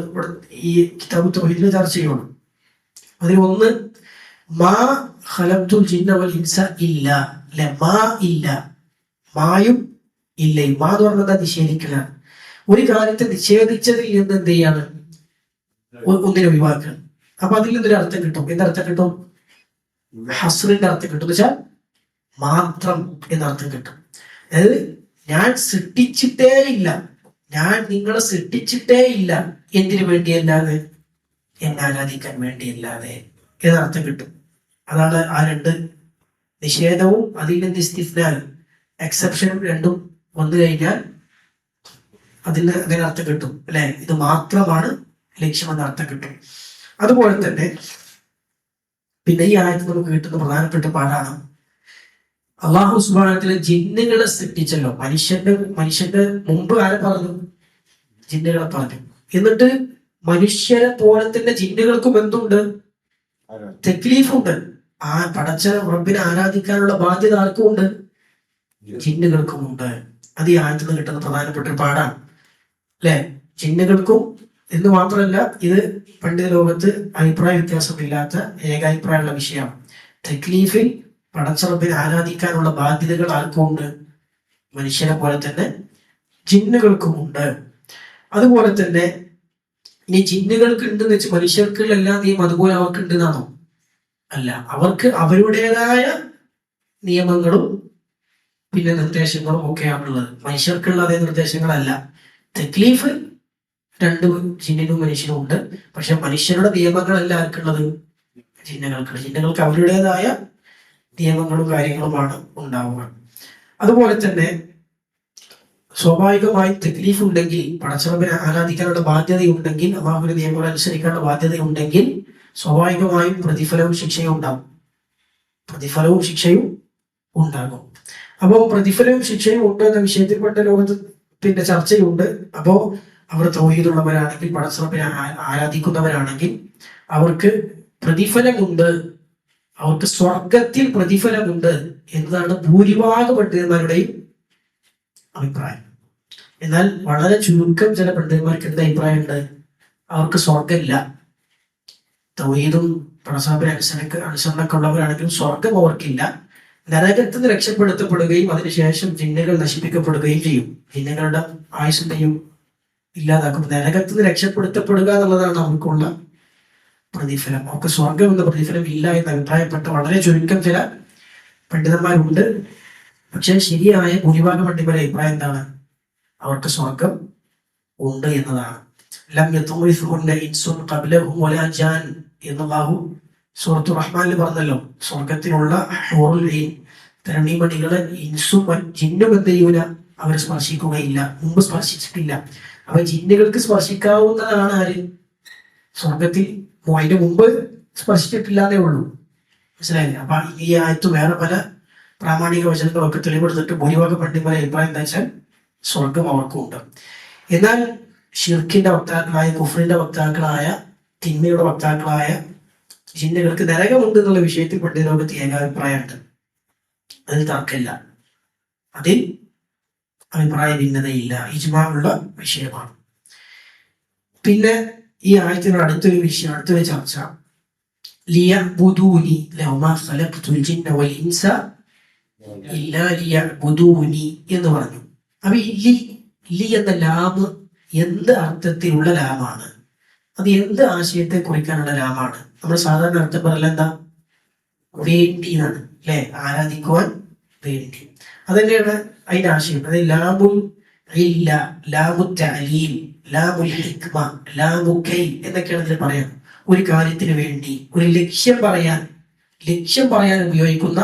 [SPEAKER 1] ഈ കിതാബ് തൗഹീദിൽ ചർച്ച ചെയ്യുള്ളൂ. അതിൽ ഒന്ന്, മാ ഖലഖ്തുൽ ജിന്ന വൽ ഇൻസ ഇല്ല, അല്ലെ, മാ ഇല്ല, മായും ഇല്ല. മാ എന്ന് പറഞ്ഞാൽ നിഷേധിക്കുക. ഒരു കാര്യത്തെ നിഷേധിച്ചതിൽ നിന്ന് എന്ത് ചെയ്യാണ്, ഒന്നിനെ ഒഴിവാക്കുക. അപ്പൊ അതിൽ നിന്നൊരു അർത്ഥം കിട്ടും. എന്തർത്ഥം കിട്ടും? ഹസ്റിന്റെ അർത്ഥം കിട്ടും. എന്ന് വെച്ചാൽ മാത്രം എന്നർത്ഥം കിട്ടും. അതായത് ഞാൻ സൃഷ്ടിച്ചിട്ടേ ഇല്ല, ഞാൻ നിങ്ങളെ സൃഷ്ടിച്ചിട്ടേ ഇല്ല, എന്തിനു വേണ്ടിയല്ലാതെ, എന്നെ ആരാധിക്കാൻ വേണ്ടിയല്ലാതെ എന്നർത്ഥം കിട്ടും. അതാണ് ആ രണ്ട് നിഷേധവും അതിൽ നിന്ന് ഇസ്തിസ്നാനും എക്സെപ്ഷനും രണ്ടും വന്നു കഴിഞ്ഞാൽ അതിന് അങ്ങനെ അർത്ഥം കിട്ടും, അല്ലെ, ഇത് മാത്രമാണ് ലക്ഷ്യമെന്ന അർത്ഥം കിട്ടും. അതുപോലെ തന്നെ പിന്നെ ഈ ആയത്ത് നമുക്ക് കിട്ടുന്ന പ്രധാനപ്പെട്ട പാഠാണ്, അള്ളാഹു സുബ്ഹാനഹു വ തആല ജിന്നുകളെ സൃഷ്ടിച്ചല്ലോ. മനുഷ്യന്റെ മുമ്പ് ആരെ പറഞ്ഞു? ജിന്നുകളെ പറഞ്ഞു. എന്നിട്ട് മനുഷ്യരെ പോലെ തന്നെ ജിന്നുകൾക്കും എന്തുണ്ട്? തക്ലീഫുണ്ട്. ആ പടച്ച റബ്ബിനെ ആരാധിക്കാനുള്ള ബാധ്യത ആർക്കും ഉണ്ട്? ജിന്നുകൾക്കും ഉണ്ട്. അത് ഈ ആയത്തിൽ നിന്ന് കിട്ടുന്ന പ്രധാനപ്പെട്ട ഒരു പാഠാണ്, അല്ലെ. ജിന്നുകൾക്കും എന്ന് മാത്രമല്ല, ഇത് പണ്ഡിത ലോകത്ത് അഭിപ്രായ വ്യത്യാസമില്ലാത്ത ഏകാഭിപ്രായമുള്ള വിഷയമാണ്. തക്ലീഫിൽ പടച്ച റബ്ബിനെ ആരാധിക്കാനുള്ള ബാധ്യതകൾ ആർക്കും ഉണ്ട്? മനുഷ്യനെ പോലെ തന്നെ ജിന്നുകൾക്കും ഉണ്ട്. അതുപോലെ തന്നെ ഇനി ജിന്നുകൾക്ക് ഉണ്ടെന്ന് വെച്ച് മനുഷ്യർക്കുള്ള എല്ലാ നിയമം അതുപോലെ അവർക്ക് ഉണ്ടെന്നാണോ? അല്ല, അവർക്ക് അവരുടേതായ നിയമങ്ങളും പിന്നെ നിർദ്ദേശങ്ങളും ഒക്കെയാണുള്ളത്. മനുഷ്യർക്കുള്ള അതേ നിർദ്ദേശങ്ങളല്ല. തക്ലീഫ് രണ്ട് ജിന്നിനും മനുഷ്യനും ഉണ്ട്. പക്ഷെ മനുഷ്യരുടെ നിയമങ്ങളല്ല ആർക്കുള്ളത്? ജിന്നുകൾക്ക്. ജിന്നുകൾക്ക് അവരുടേതായ നിയമങ്ങളും കാര്യങ്ങളുമാണ് ഉണ്ടാവുക. അതുപോലെ തന്നെ സ്വാഭാവികമായും തക്ലീഫ് ഉണ്ടെങ്കിൽ, പടച്ചറബിനെ ആരാധിക്കാനുള്ള ബാധ്യതയുണ്ടെങ്കിൽ, അള്ളാഹുവിന്റെ നിയമങ്ങൾ അനുസരിക്കാനുള്ള ബാധ്യതയുണ്ടെങ്കിൽ സ്വാഭാവികമായും പ്രതിഫലവും ശിക്ഷയും ഉണ്ടാകും. പ്രതിഫലവും ശിക്ഷയും ഉണ്ടാകും. അപ്പോൾ പ്രതിഫലവും ശിക്ഷയും ഉണ്ട് എന്ന വിഷയത്തിൽപ്പെട്ട ലോകത്ത് പിന്നെ ചർച്ചയുണ്ട്. അപ്പോ അവർ തൗഹീദുള്ളവരാണെങ്കിൽ, പടച്ചറബിനെ ആരാധിക്കുന്നവരാണെങ്കിൽ അവർക്ക് പ്രതിഫലമുണ്ട്, അവർക്ക് സ്വർഗത്തിൽ പ്രതിഫലമുണ്ട് എന്നതാണ് ഭൂരിഭാഗം പണ്ഡിതന്മാരുടെയും അഭിപ്രായം. എന്നാൽ വളരെ ചുരുക്കം ചില പണ്ഡിതന്മാർക്ക് എന്താ അഭിപ്രായമുണ്ട്? അവർക്ക് സ്വർഗമില്ല. തൗഹീദും പടച്ചറബിനെ അനുസരണമൊക്കെ ഉള്ളവരാണെങ്കിലും സ്വർഗം അവർക്കില്ല. നരകത്തിൽ നിന്ന് രക്ഷപ്പെടുത്തപ്പെടുകയും അതിനുശേഷം ജിന്നുകൾ നശിപ്പിക്കപ്പെടുകയും ചെയ്യും. ജിന്നുകളുടെ ആയുസ്സിന്റെയും ഇല്ലാതാക്കും. നരകത്തിൽ നിന്ന് രക്ഷപ്പെടുത്തപ്പെടുക എന്നുള്ളതാണ് അവർക്കുള്ള പ്രതിഫലം. അവർക്ക് സ്വർഗം എന്ന പ്രതിഫലം ഇല്ല എന്ന് അഭിപ്രായപ്പെട്ട വളരെ ചുരുക്കം ചില പണ്ഡിതന്മാരുണ്ട്. പക്ഷെ ശരിയായ ഭൂരിഭാഗം പണ്ഡിതരുടെ അഭിപ്രായം എന്താണ്? അവർക്ക് സ്വർഗം ഉണ്ട് എന്നതാണ്. സൂറത്തു റഹ്മാനിൽ പറഞ്ഞല്ലോ, സ്വർഗത്തിലുള്ള തരണീമണികളെ ഇൻസും ജിന്നും എന്ത് ചെയ്യൂല, അവരെ സ്പർശിക്കുകയില്ല, മുമ്പ് സ്പർശിച്ചിട്ടില്ല. അപ്പൊ ജിന്നുകൾക്ക് സ്പർശിക്കാവുന്നതാണ് ആര്? സ്വർഗത്തിൽ അതിന്റെ മുമ്പ് സ്പർശിച്ചിട്ടില്ലാന്നേ ഉള്ളൂ. മനസ്സിലായില്ലേ? അപ്പൊ ഈ ആയത്ത് വേറെ പല പ്രാമാണിക വചനങ്ങളൊക്കെ തെളിവെടുത്തിട്ട് ഭൂരിഭാഗം പണ്ഡിതന്മാരെ അഭിപ്രായം എന്താ വെച്ചാൽ സ്വർഗം അവർക്കും ഉണ്ട്. എന്നാൽ ഷിർക്കിന്റെ വക്താക്കളായ, കുഫറിന്റെ വക്താക്കളായ, തിന്മയുടെ വക്താക്കളായ ജിന്നുകൾക്ക് നരകമുണ്ട് എന്നുള്ള വിഷയത്തിൽ പണ്ഡിതലോകത്ത് ഏകാഭിപ്രായമുണ്ട്. അതിൽ തർക്കമില്ല, അതിൽ അഭിപ്രായ ഭിന്നതയില്ല, ഇജ്മാഉള്ള വിഷയമാണ്. പിന്നെ ഈ ആയത്തിനോട് അടുത്തൊരു വിഷയം, അടുത്തൊരു ചർച്ച, ലിയഅ്ബുദൂനി ലമാ ഖലഖ്തുൽ ജിന്ന വൽ ഇൻസ ഇല്ലാ ലിയഅ്ബുദൂനി എന്ന് പറഞ്ഞു. അപ്പൊ ലി എന്ന ലാമ് എന്ത് അർത്ഥത്തിലുള്ള ലാമാണ്? അത് എന്ത് ആശയത്തെ കുറിക്കാനുള്ള ലാമാണ്? നമ്മൾ സാധാരണ അർത്ഥം പറയല എന്താ? വേണ്ടി എന്നാണ് അല്ലെ? ആരാധിക്കുവാൻ വേണ്ടി. അതന്നെയാണ് അതിന്റെ ആശയം. അത് ലാമുൽ ഇല്ല, ലാമു തഅലീൽ, ലാമുൽ ഹിക്മ, ലാമു കൈ എന്നൊക്കെയാണ് ഇതിൽ പറയാം. ഒരു കാര്യത്തിന് വേണ്ടി, ഒരു ലക്ഷ്യം പറയാൻ ഉപയോഗിക്കുന്ന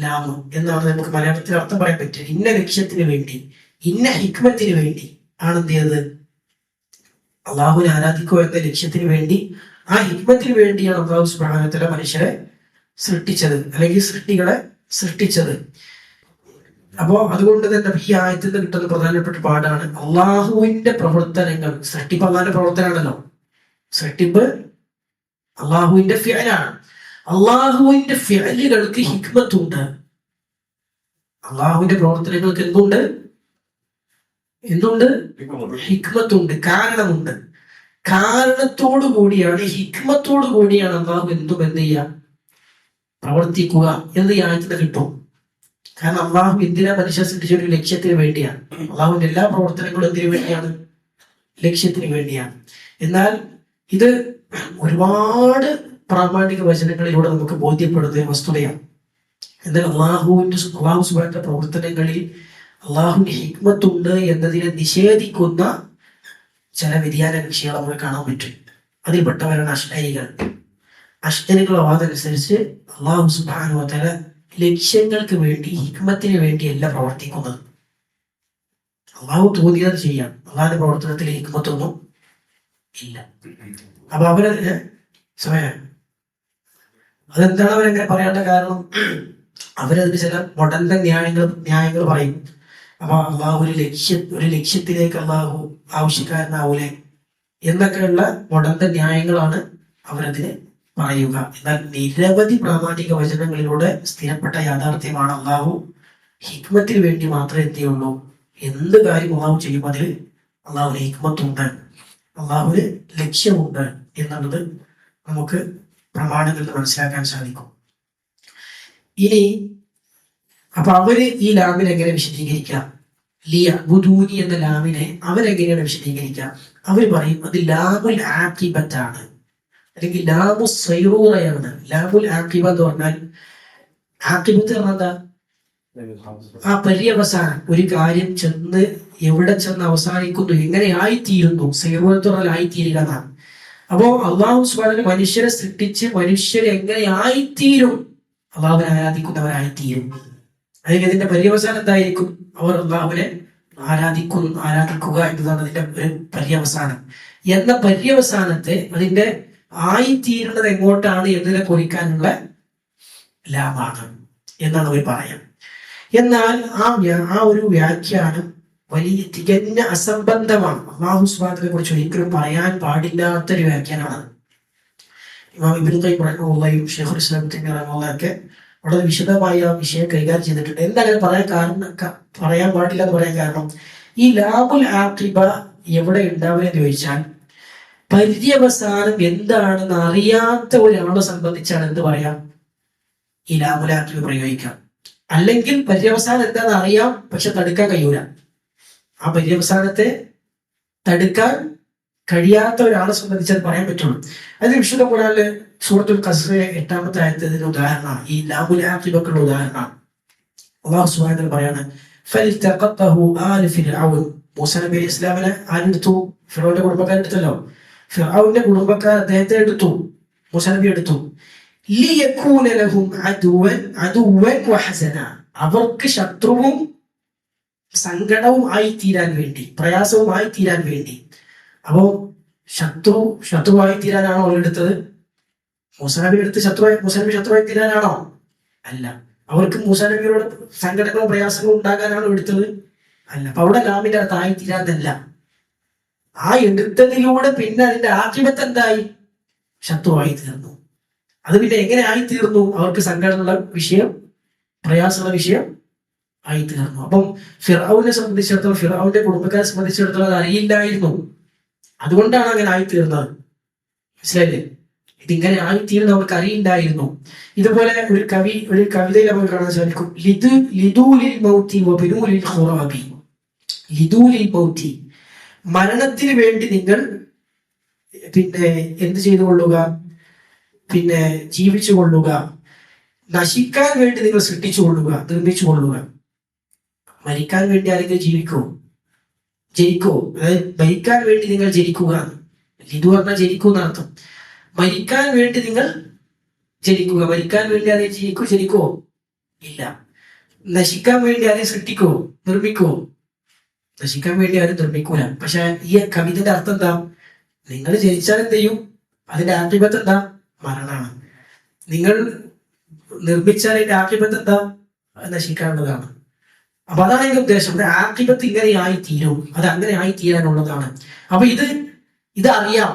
[SPEAKER 1] ലാമു എന്നാണ് നമുക്ക് മലയാളത്തിൽ അർത്ഥം പറയാൻ പറ്റുക. ഇന്ന ലക്ഷ്യത്തിന് വേണ്ടി, ഇന്ന ഹിക്മത്തിന് വേണ്ടി ആണ് എന്ത് ചെയ്തത്? അള്ളാഹുവിനെ ആരാധിക്കുക എന്ന ലക്ഷ്യത്തിന് വേണ്ടി, ആ ഹിക്മത്തിന് വേണ്ടിയാണ് അള്ളാഹു സുബ്ഹാനഹു വ തആല മനുഷ്യരെ സൃഷ്ടിച്ചത്, അല്ലെങ്കിൽ സൃഷ്ടികളെ സൃഷ്ടിച്ചത്. അപ്പോ അതുകൊണ്ട് തന്നെ ഈ ആയത്തിൽ നിന്ന് കിട്ടുന്ന പ്രധാനപ്പെട്ട പാഠാണ് അള്ളാഹുവിന്റെ പ്രവർത്തനങ്ങൾ. സൃഷ്ടിപ്പ് അള്ളാഹിന്റെ പ്രവർത്തനമാണല്ലോ. സൃഷ്ടിപ്പ് അള്ളാഹുവിന്റെ ഫിഅലാണ്. അള്ളാഹുവിന്റെ ഫിഅലുകൾക്ക് ഹിക്മത്തുണ്ട്. അള്ളാഹുവിന്റെ പ്രവർത്തനങ്ങൾക്ക് എന്തുണ്ട്? ഹിക്മത്തുണ്ട്, കാരണമുണ്ട്. കാരണത്തോടു കൂടിയാണ്, ഹിക്മത്തോടു കൂടിയാണ് അള്ളാഹു എന്ത് ചെയ്യുക, പ്രവർത്തിക്കുക എന്ന് ഈ ആയത്തിന് കിട്ടും. കാരണം അള്ളാഹു എന്തിനാ മനുഷ്യ സൃഷ്ടിച്ച ഒരു ലക്ഷ്യത്തിന് വേണ്ടിയാണ്. അള്ളാഹുവിന്റെ എല്ലാ പ്രവർത്തനങ്ങളും എന്തിനു വേണ്ടിയാണ്? ലക്ഷ്യത്തിന് വേണ്ടിയാണ്. എന്നാൽ ഇത് ഒരുപാട് പ്രാമാണിക വചനങ്ങളിലൂടെ നമുക്ക് ബോധ്യപ്പെടുന്ന വസ്തുതയാണ്. എന്നാൽ അള്ളാഹു സുബ്ഹാനഹു പ്രവർത്തനങ്ങളിൽ അള്ളാഹുവിന്റെ ഹിക്മത്തുണ്ട് എന്നതിനെ നിഷേധിക്കുന്ന ചില വ്യതിയാന കക്ഷികൾ നമുക്ക് കാണാൻ പറ്റും. അതിൽപ്പെട്ടവരാണ് അശ്അരികൾ. അശ്അരികളുടെ വാദമനുസരിച്ച് അള്ളാഹു സുബ്ഹാനഹു വ തആല ലക്ഷ്യങ്ങൾക്ക് വേണ്ടി, ഹിക്മത്തിന് വേണ്ടിയല്ല പ്രവർത്തിക്കുന്നത്. അള്ളാഹു തോന്നിയത് ചെയ്യാം, അള്ളാഹിന്റെ പ്രവർത്തനത്തിൽ ഹിക്മത്തൊന്നും ഇല്ല. അപ്പൊ അവരതിന് സമയം അതെന്താണ് അവരെങ്ങനെ പറയാനുള്ള കാരണം? അവരതിന് ചില മൊടന്റെ ന്യായങ്ങൾ പറയും. അപ്പൊ അള്ളാഹു ഒരു ലക്ഷ്യത്തിലേക്ക് അള്ളാഹു ആവശ്യക്കാരനാവൂലെ എന്നൊക്കെയുള്ള മൊടന്റെ ന്യായങ്ങളാണ് അവരതിന് പറയുക. എന്നാൽ നിരവധി പ്രാമാണിക വചനങ്ങളിലൂടെ സ്ഥിരപ്പെട്ട യാഥാർത്ഥ്യമാണ് അള്ളാഹു ഹിക്മത്തിന് വേണ്ടി മാത്രമേ എന്ത് ചെയ്യുള്ളൂ. എന്ത് കാര്യം അള്ളാഹു ചെയ്യുമ്പോൾ അതിൽ അള്ളാഹുവിന് ഹിക്മത്തുണ്ട്, അള്ളാഹുവിന് ലക്ഷ്യമുണ്ട് എന്നുള്ളത് നമുക്ക് പ്രമാണങ്ങളിൽ മനസ്സിലാക്കാൻ സാധിക്കും. ഇനി അപ്പൊ അവര് ഈ ലാമിനെ എങ്ങനെ വിശദീകരിക്കാം? ലിയഅ്ബുദൂനി എന്ന ലാമിനെ അവരെങ്ങനെയാണ് വിശദീകരിക്കാം? അവർ പറയും അത് ലാമുൽ ആഖിബത്താണ്, അല്ലെങ്കിൽ ലാമു സൈറൂറയാണ്. ലാമുൽ ആഖിബ എന്ന് പറഞ്ഞാൽ, ആഖിബത്ത് പറഞ്ഞാൽ ആ പര്യവസാനം, ഒരു കാര്യം എവിടെ ചെന്ന് അവസാനിക്കുന്നു, എങ്ങനെ ആയിത്തീരുന്നു. സൈറൂറത്ത് പറഞ്ഞാൽ ആയിത്തീരുക എന്നാണ്. അപ്പോ അള്ളാഹു സുബ്ഹാനഹു മനുഷ്യരെ സൃഷ്ടിച്ച് മനുഷ്യരെ എങ്ങനെ ആയിത്തീരും, അള്ളാഹുവിനെ ആരാധിക്കുന്നവരായിത്തീരും. അല്ലെങ്കിൽ ഇതിന്റെ പര്യവസാനം എന്തായിരിക്കും? അവർ അള്ളാഹുവിനെ ആരാധിക്കുക എന്നതാണ് അതിന്റെ ഒരു പര്യവസാനം. എന്ന പര്യവസാനത്തെ, അതിന്റെ ആയിത്തീരുന്നത് എങ്ങോട്ടാണ് എന്നതിനെ കുറിക്കാനുള്ള ലാമാണ് എന്നാണ് അവർ പറയാം. എന്നാൽ ആ ഒരു വ്യാഖ്യാനം വലിയ തികഞ്ഞ അസംബന്ധമാണ്. അല്ലാഹു സുബ്ഹാനഹു കുറിച്ച് ഒരിക്കലും പറയാൻ പാടില്ലാത്തൊരു വ്യാഖ്യാനമാണ്. ഇമാം ഇബ്നു ഖയ്യിം റഹിമഹുല്ലാഹും ശൈഖുൽ ഇസ്ലാം തൈമിയ്യ റഹിമഹുല്ലാഹൊക്കെ വളരെ വിശദമായി ആ വിഷയം കൈകാര്യം ചെയ്തിട്ടുണ്ട്. എന്താണ് പറയാൻ പാടില്ല എന്ന് പറയാൻ കാരണം, ഈ ലാമുൽ ആഖിബ എവിടെ ഉണ്ടാവുമെന്ന് ചോദിച്ചാൽ, പര്യവസാനം എന്താണെന്ന് അറിയാത്ത ഒരാളെ സംബന്ധിച്ചാണ് എന്ത് പറയാം, ഈ ലാമുലാക്കിബ് പ്രയോഗിക്കാം. അല്ലെങ്കിൽ പര്യവസാനം എന്താണെന്ന് അറിയാം, പക്ഷെ തടുക്കാൻ കഴിയൂല. ആ പര്യവസാനത്തെ തടുക്കാൻ കഴിയാത്ത ഒരാളെ സംബന്ധിച്ച് അത് പറയാൻ പറ്റുള്ളൂ. അതിന് വിശുദ്ധ ഖുർആനിലെ സൂറത്തുൽ ഖസ്റിലെ 8-ാമത്തെ ആയത്ത് ഇതിന് ഉദാഹരണമാണ്. ഈ ലാമുലാക്കിബക്കുള്ള ഉദാഹരണമാണ്. അല്ലാഹു സുബ്ഹാനഹു വ തആല പറയാണ്, ഫൽതഖതഹു ആല ഫിർഔൻ. മൂസാ നബി അലൈഹി ഇസ്ലാമിനെ ആരെടുത്തു? ഫിർഔന്റെ കുടുംബക്കാരെടുത്തല്ലോ. ഫിർഔന്റെ കുടുംബക്കാർ അദ്ദേഹത്തെ എടുത്തു, മൂസാ നബി എടുത്തു. ലിയകൂന ലഹും അദുവൻ വഹസന. അവർക്ക് ശത്രുവും സങ്കടവും ആയി തീരാൻ വേണ്ടി, പ്രയാസവുമായി തീരാൻ വേണ്ടി. അപ്പോ ശത്രുവായി തീരാനാണോ അവരെടുത്തത്? മൂസാ നബി എടുത്ത് മൂസാ നബി ശത്രുവായി തീരാനാണോ? അല്ല. അവർക്ക് മൂസാ നബിയോട് സങ്കടങ്ങളും പ്രയാസങ്ങളും ഉണ്ടാകാനാണോ എടുത്തത്? അല്ല. അപ്പൊ അവിടെ ലാമിന്റെ അർത്ഥം ആയി തീരാന്നല്ല. ആ എടുത്തതിലൂടെ പിന്നെ അതിന്റെ ആഖിബത്ത് എന്തായി? ശത്രുവായി തീർന്നു. അത് പിന്നെ എങ്ങനെ ആയി തീർന്നു? അവർക്ക് സങ്കടമുള്ള വിഷയം, പ്രയാസമുള്ള വിഷയം ആയി തീർന്നു. അപ്പം ഫിർഔനെ സംബന്ധിച്ചിടത്തോളം, ഫിർഔന്റെ കുടുംബക്കാരെ സംബന്ധിച്ചിടത്തോളം അത് അറിയില്ലായിരുന്നു. അതുകൊണ്ടാണ് അങ്ങനെ ആയിത്തീർന്നത്. മനസ്സിലായില്ലേ? ഇതിങ്ങനെ ആയിത്തീരുന്ന അവർക്ക് അറിയില്ലായിരുന്നു. ഇതുപോലെ ഒരു കവിതയിൽ നമുക്ക് കാണാൻ സാധിക്കും. മരണത്തിന് വേണ്ടി നിങ്ങൾ പിന്നെ എന്ത് ചെയ്തു കൊള്ളുക? പിന്നെ ജീവിച്ചു കൊള്ളുക. നശിക്കാൻ വേണ്ടി നിങ്ങൾ സൃഷ്ടിച്ചു കൊള്ളുക, നിർമ്മിച്ചു കൊള്ളുക. മരിക്കാൻ വേണ്ടി ആരെങ്കിലും ജനിക്കോ? അതായത് മരിക്കാൻ വേണ്ടി നിങ്ങൾ ജനിക്കുക. ലിതു പറഞ്ഞാൽ ജനിക്കൂ എന്നർത്ഥം. മരിക്കാൻ വേണ്ടി നിങ്ങൾ ജനിക്കുക. മരിക്കാൻ വേണ്ടി ആരെയും ജനിക്കോ? ഇല്ല. നശിക്കാൻ വേണ്ടി ആരെയും സൃഷ്ടിക്കോ? നിർമ്മിക്കോ? നശിക്കാൻ വേണ്ടി ആരും നിർമ്മിക്കൂല. പക്ഷെ ഈ കവിതയുടെ അർത്ഥം എന്താ? നിങ്ങൾ ജനിച്ചാൽ എന്ത് ചെയ്യും? അതിന്റെ ആഖിബത്ത് എന്താ? മരണമാണ്. നിങ്ങൾ നിർമ്മിച്ചാൽ അതിന്റെ ആഖിബത്ത് എന്താ? അത് നശിക്കാനുള്ളതാണ്. അപ്പൊ അതാണ് എന്റെ ഉദ്ദേശം. ആഖിബത്ത് ഇങ്ങനെ ആയി തീരും, അത് അങ്ങനെ ആയി തീരാനുള്ളതാണ്. അപ്പൊ ഇത് അറിയാം.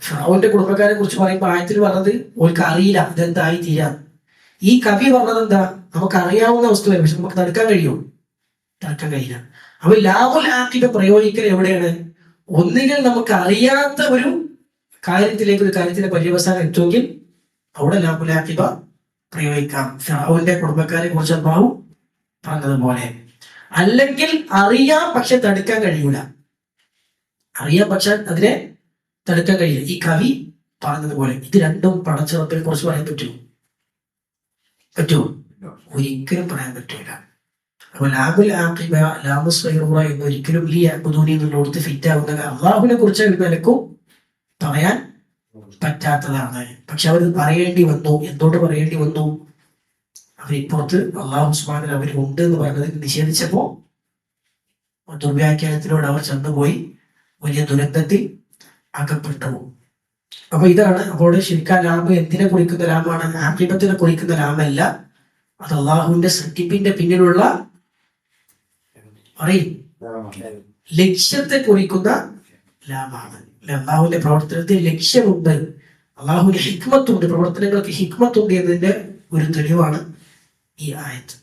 [SPEAKER 1] ഫിർഔന്റെ കുടുംബക്കാരെ കുറിച്ച് പറയുമ്പോൾ ആയത്തിൽ പറഞ്ഞത് ഓർക്ക് അറിയില്ല ഇതെന്തായി തീരാൻ. ഈ കവി പറഞ്ഞത് എന്താ? നമുക്ക് അറിയാവുന്ന വസ്തുവല്ല, പക്ഷെ നമുക്ക് തടുക്കാൻ കഴിയും? തടുക്കാൻ കഴിയില്ല. അപ്പൊ ലാമുൽ ആഖിബ പ്രയോഗിക്കൽ എവിടെയാണ്? ഒന്നുകിൽ നമുക്ക് അറിയാത്ത ഒരു കാര്യത്തിന്റെ പര്യവസാനം എത്തുമെങ്കിൽ അവിടെ ലാമുൽ ആഖിബ പ്രയോഗിക്കാം. ഫിർഔന്റെ കുടുംബക്കാരെ കുറിച്ച് അല്ലാഹു പറഞ്ഞതുപോലെ. അല്ലെങ്കിൽ അറിയാം, പക്ഷെ തടുക്കാൻ കഴിയൂല. അറിയാം, പക്ഷെ അതിനെ തടുക്കാൻ കഴിയില്ല. ഈ കവി പറഞ്ഞതുപോലെ. ഇത് രണ്ടും പടച്ചിറപ്പിനെ കുറിച്ച് പറയാൻ പറ്റുമോ? ഒരിക്കലും പറയാൻ പറ്റൂല. അപ്പൊ ലാമുൽ ആഖിബ, ലാമുസ് ഗൈറുറ എന്ന് ഒരിക്കലും ഈ അബ്ദൂനി എന്നുള്ളടത്ത് ഫിറ്റ് ആവുന്ന അള്ളാഹുവിനെ കുറിച്ച് നിലക്കും പറയാൻ പറ്റാത്തതാണ്. പക്ഷെ അവർ പറയേണ്ടി വന്നു. എന്തുകൊണ്ട് പറയേണ്ടി വന്നു? അവരിപ്പുറത്ത് അള്ളാഹു സുബ്ഹാനഹു അവർ ഉണ്ട് എന്ന് പറഞ്ഞത് നിഷേധിച്ചപ്പോ ദുർവ്യാഖ്യാനത്തിലൂടെ അവർ ചെന്നുപോയി വലിയ ദുരന്തത്തിൽ അകപ്പെട്ടു. അപ്പൊ ഇതാണ്. അപ്പോൾ ശരിക്കും ലാമ് എന്തിനെ കുറിക്കുന്ന ലാമാണ്? ആഖിബത്തിനെ കുറിക്കുന്ന ലാമല്ല. അത് അള്ളാഹുവിന്റെ സൃഷ്ടിപ്പിന്റെ പിന്നിലുള്ള ലക്ഷ്യത്തെ കുറിക്കുന്ന ലാമാണ്. അള്ളാഹുവിന്റെ പ്രവർത്തനത്തിൽ ലക്ഷ്യമുണ്ട്, അള്ളാഹുവിന്റെ ഹിക്മത്തുണ്ട്, പ്രവർത്തനങ്ങൾക്ക് ഹിക്മത്തുണ്ട് എന്നതിന്റെ ഒരു തെളിവാണ് ഈ ആയത്ത്.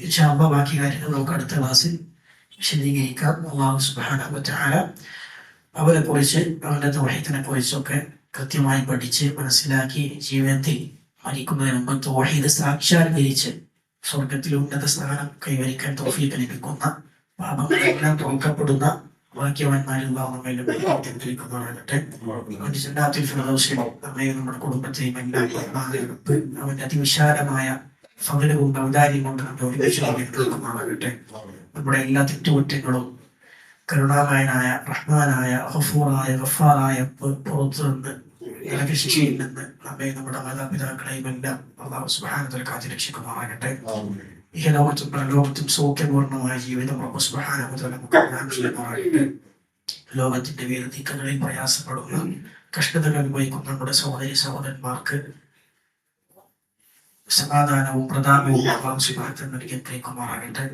[SPEAKER 1] ഇൻഷാ അല്ലാഹ് ബാക്കി കാര്യങ്ങൾ നമുക്ക് അടുത്ത ക്ലാസ്സിൽ വിശദീകരിക്കാം. അല്ലാഹു സുബ്ഹാനഹു വ തആല അവനെ കുറിച്ച്, അവന്റെ തൗഹീദിനെ കുറിച്ചൊക്കെ കൃത്യമായി പഠിച്ച് മനസ്സിലാക്കി ജീവിതത്തിൽ മരിക്കുന്നതിന് മുമ്പ് തൗഹീദ് സാക്ഷാത്കരിച്ച് സ്വർഗത്തിൽ ഉന്നത സ്ഥാനം കൈവരിക്കാൻ തൗഫീഖ് ലഭിക്കുന്ന, പാപങ്ങളെല്ലാം തുറക്കപ്പെടുന്ന ഭാഗ്യവാന്മാരിൽ നമ്മുടെ കുടുംബത്തെയും അവന്റെ അതിവിശാലമായ ഫضലും ഔദാര്യം കൊണ്ട് കേൾക്കുമാറാകട്ടെ. നമ്മുടെ എല്ലാ തെറ്റുകുറ്റങ്ങളും കരുണാമയനായ റഹ്മാനായ ഗഫൂറായ ഗഫാറായ പുറത്തു നിന്ന് ശിക്ഷയിൽ നിന്ന് നമ്മെ നമ്മുടെ മാതാപിതാക്കളെയും എല്ലാം അല്ലാഹു സുബ്ഹാനഹു വ തആല കാത്തു രക്ഷിക്കുമാറാകട്ടെ. ഇഹലോകത്തും പരലോകത്തും സൗഖ്യപൂർണ്ണമായ ജീവിതം അല്ലാഹു സുബ്ഹാനഹു വ തആല നമുക്ക് നൽകുമാറാകട്ടെ. ലോകത്തിന്റെ വേദികളിൽ പ്രയാസപ്പെടുന്ന, കഷ്ടതകൾ അനുഭവിക്കുന്ന നമ്മുടെ സഹോദരന്മാർക്ക് സമാധാനവും പ്രതാപവും അല്ലാഹു സുബ്ഹാനഹു വ തആല നൽകിയേക്കുമാറാകട്ടെ.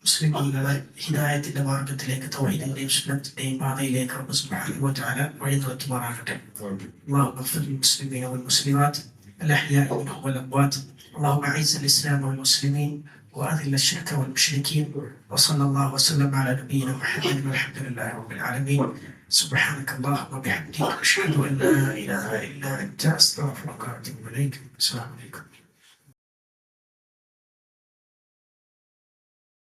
[SPEAKER 1] മുസ്ലിമീങ്ങളെ ഹിദായത്തിന്റെ മാർഗത്തിലേക്ക്, തൗഹീദിന്റെയും സുന്നത്തിന്റെയും പാതയിലേക്ക് റബ്ബ് സുബ്ഹാനഹു വ തആല വഴി നടത്തുമാറാകട്ടെ. اللهم اغفر للمسلمين والمسلمات الأحياء منهم والأموات. اللهم أعز الإسلام والمسلمين وأذل الشرك والمشركين. وصلى الله وسلم على نبينا محمد والحمد لله رب العالمين. سبحانك اللهم وبحمدك أشهد أن لا إله إلا أنت أستغفرك وأتوب إليك. السلام عليكم.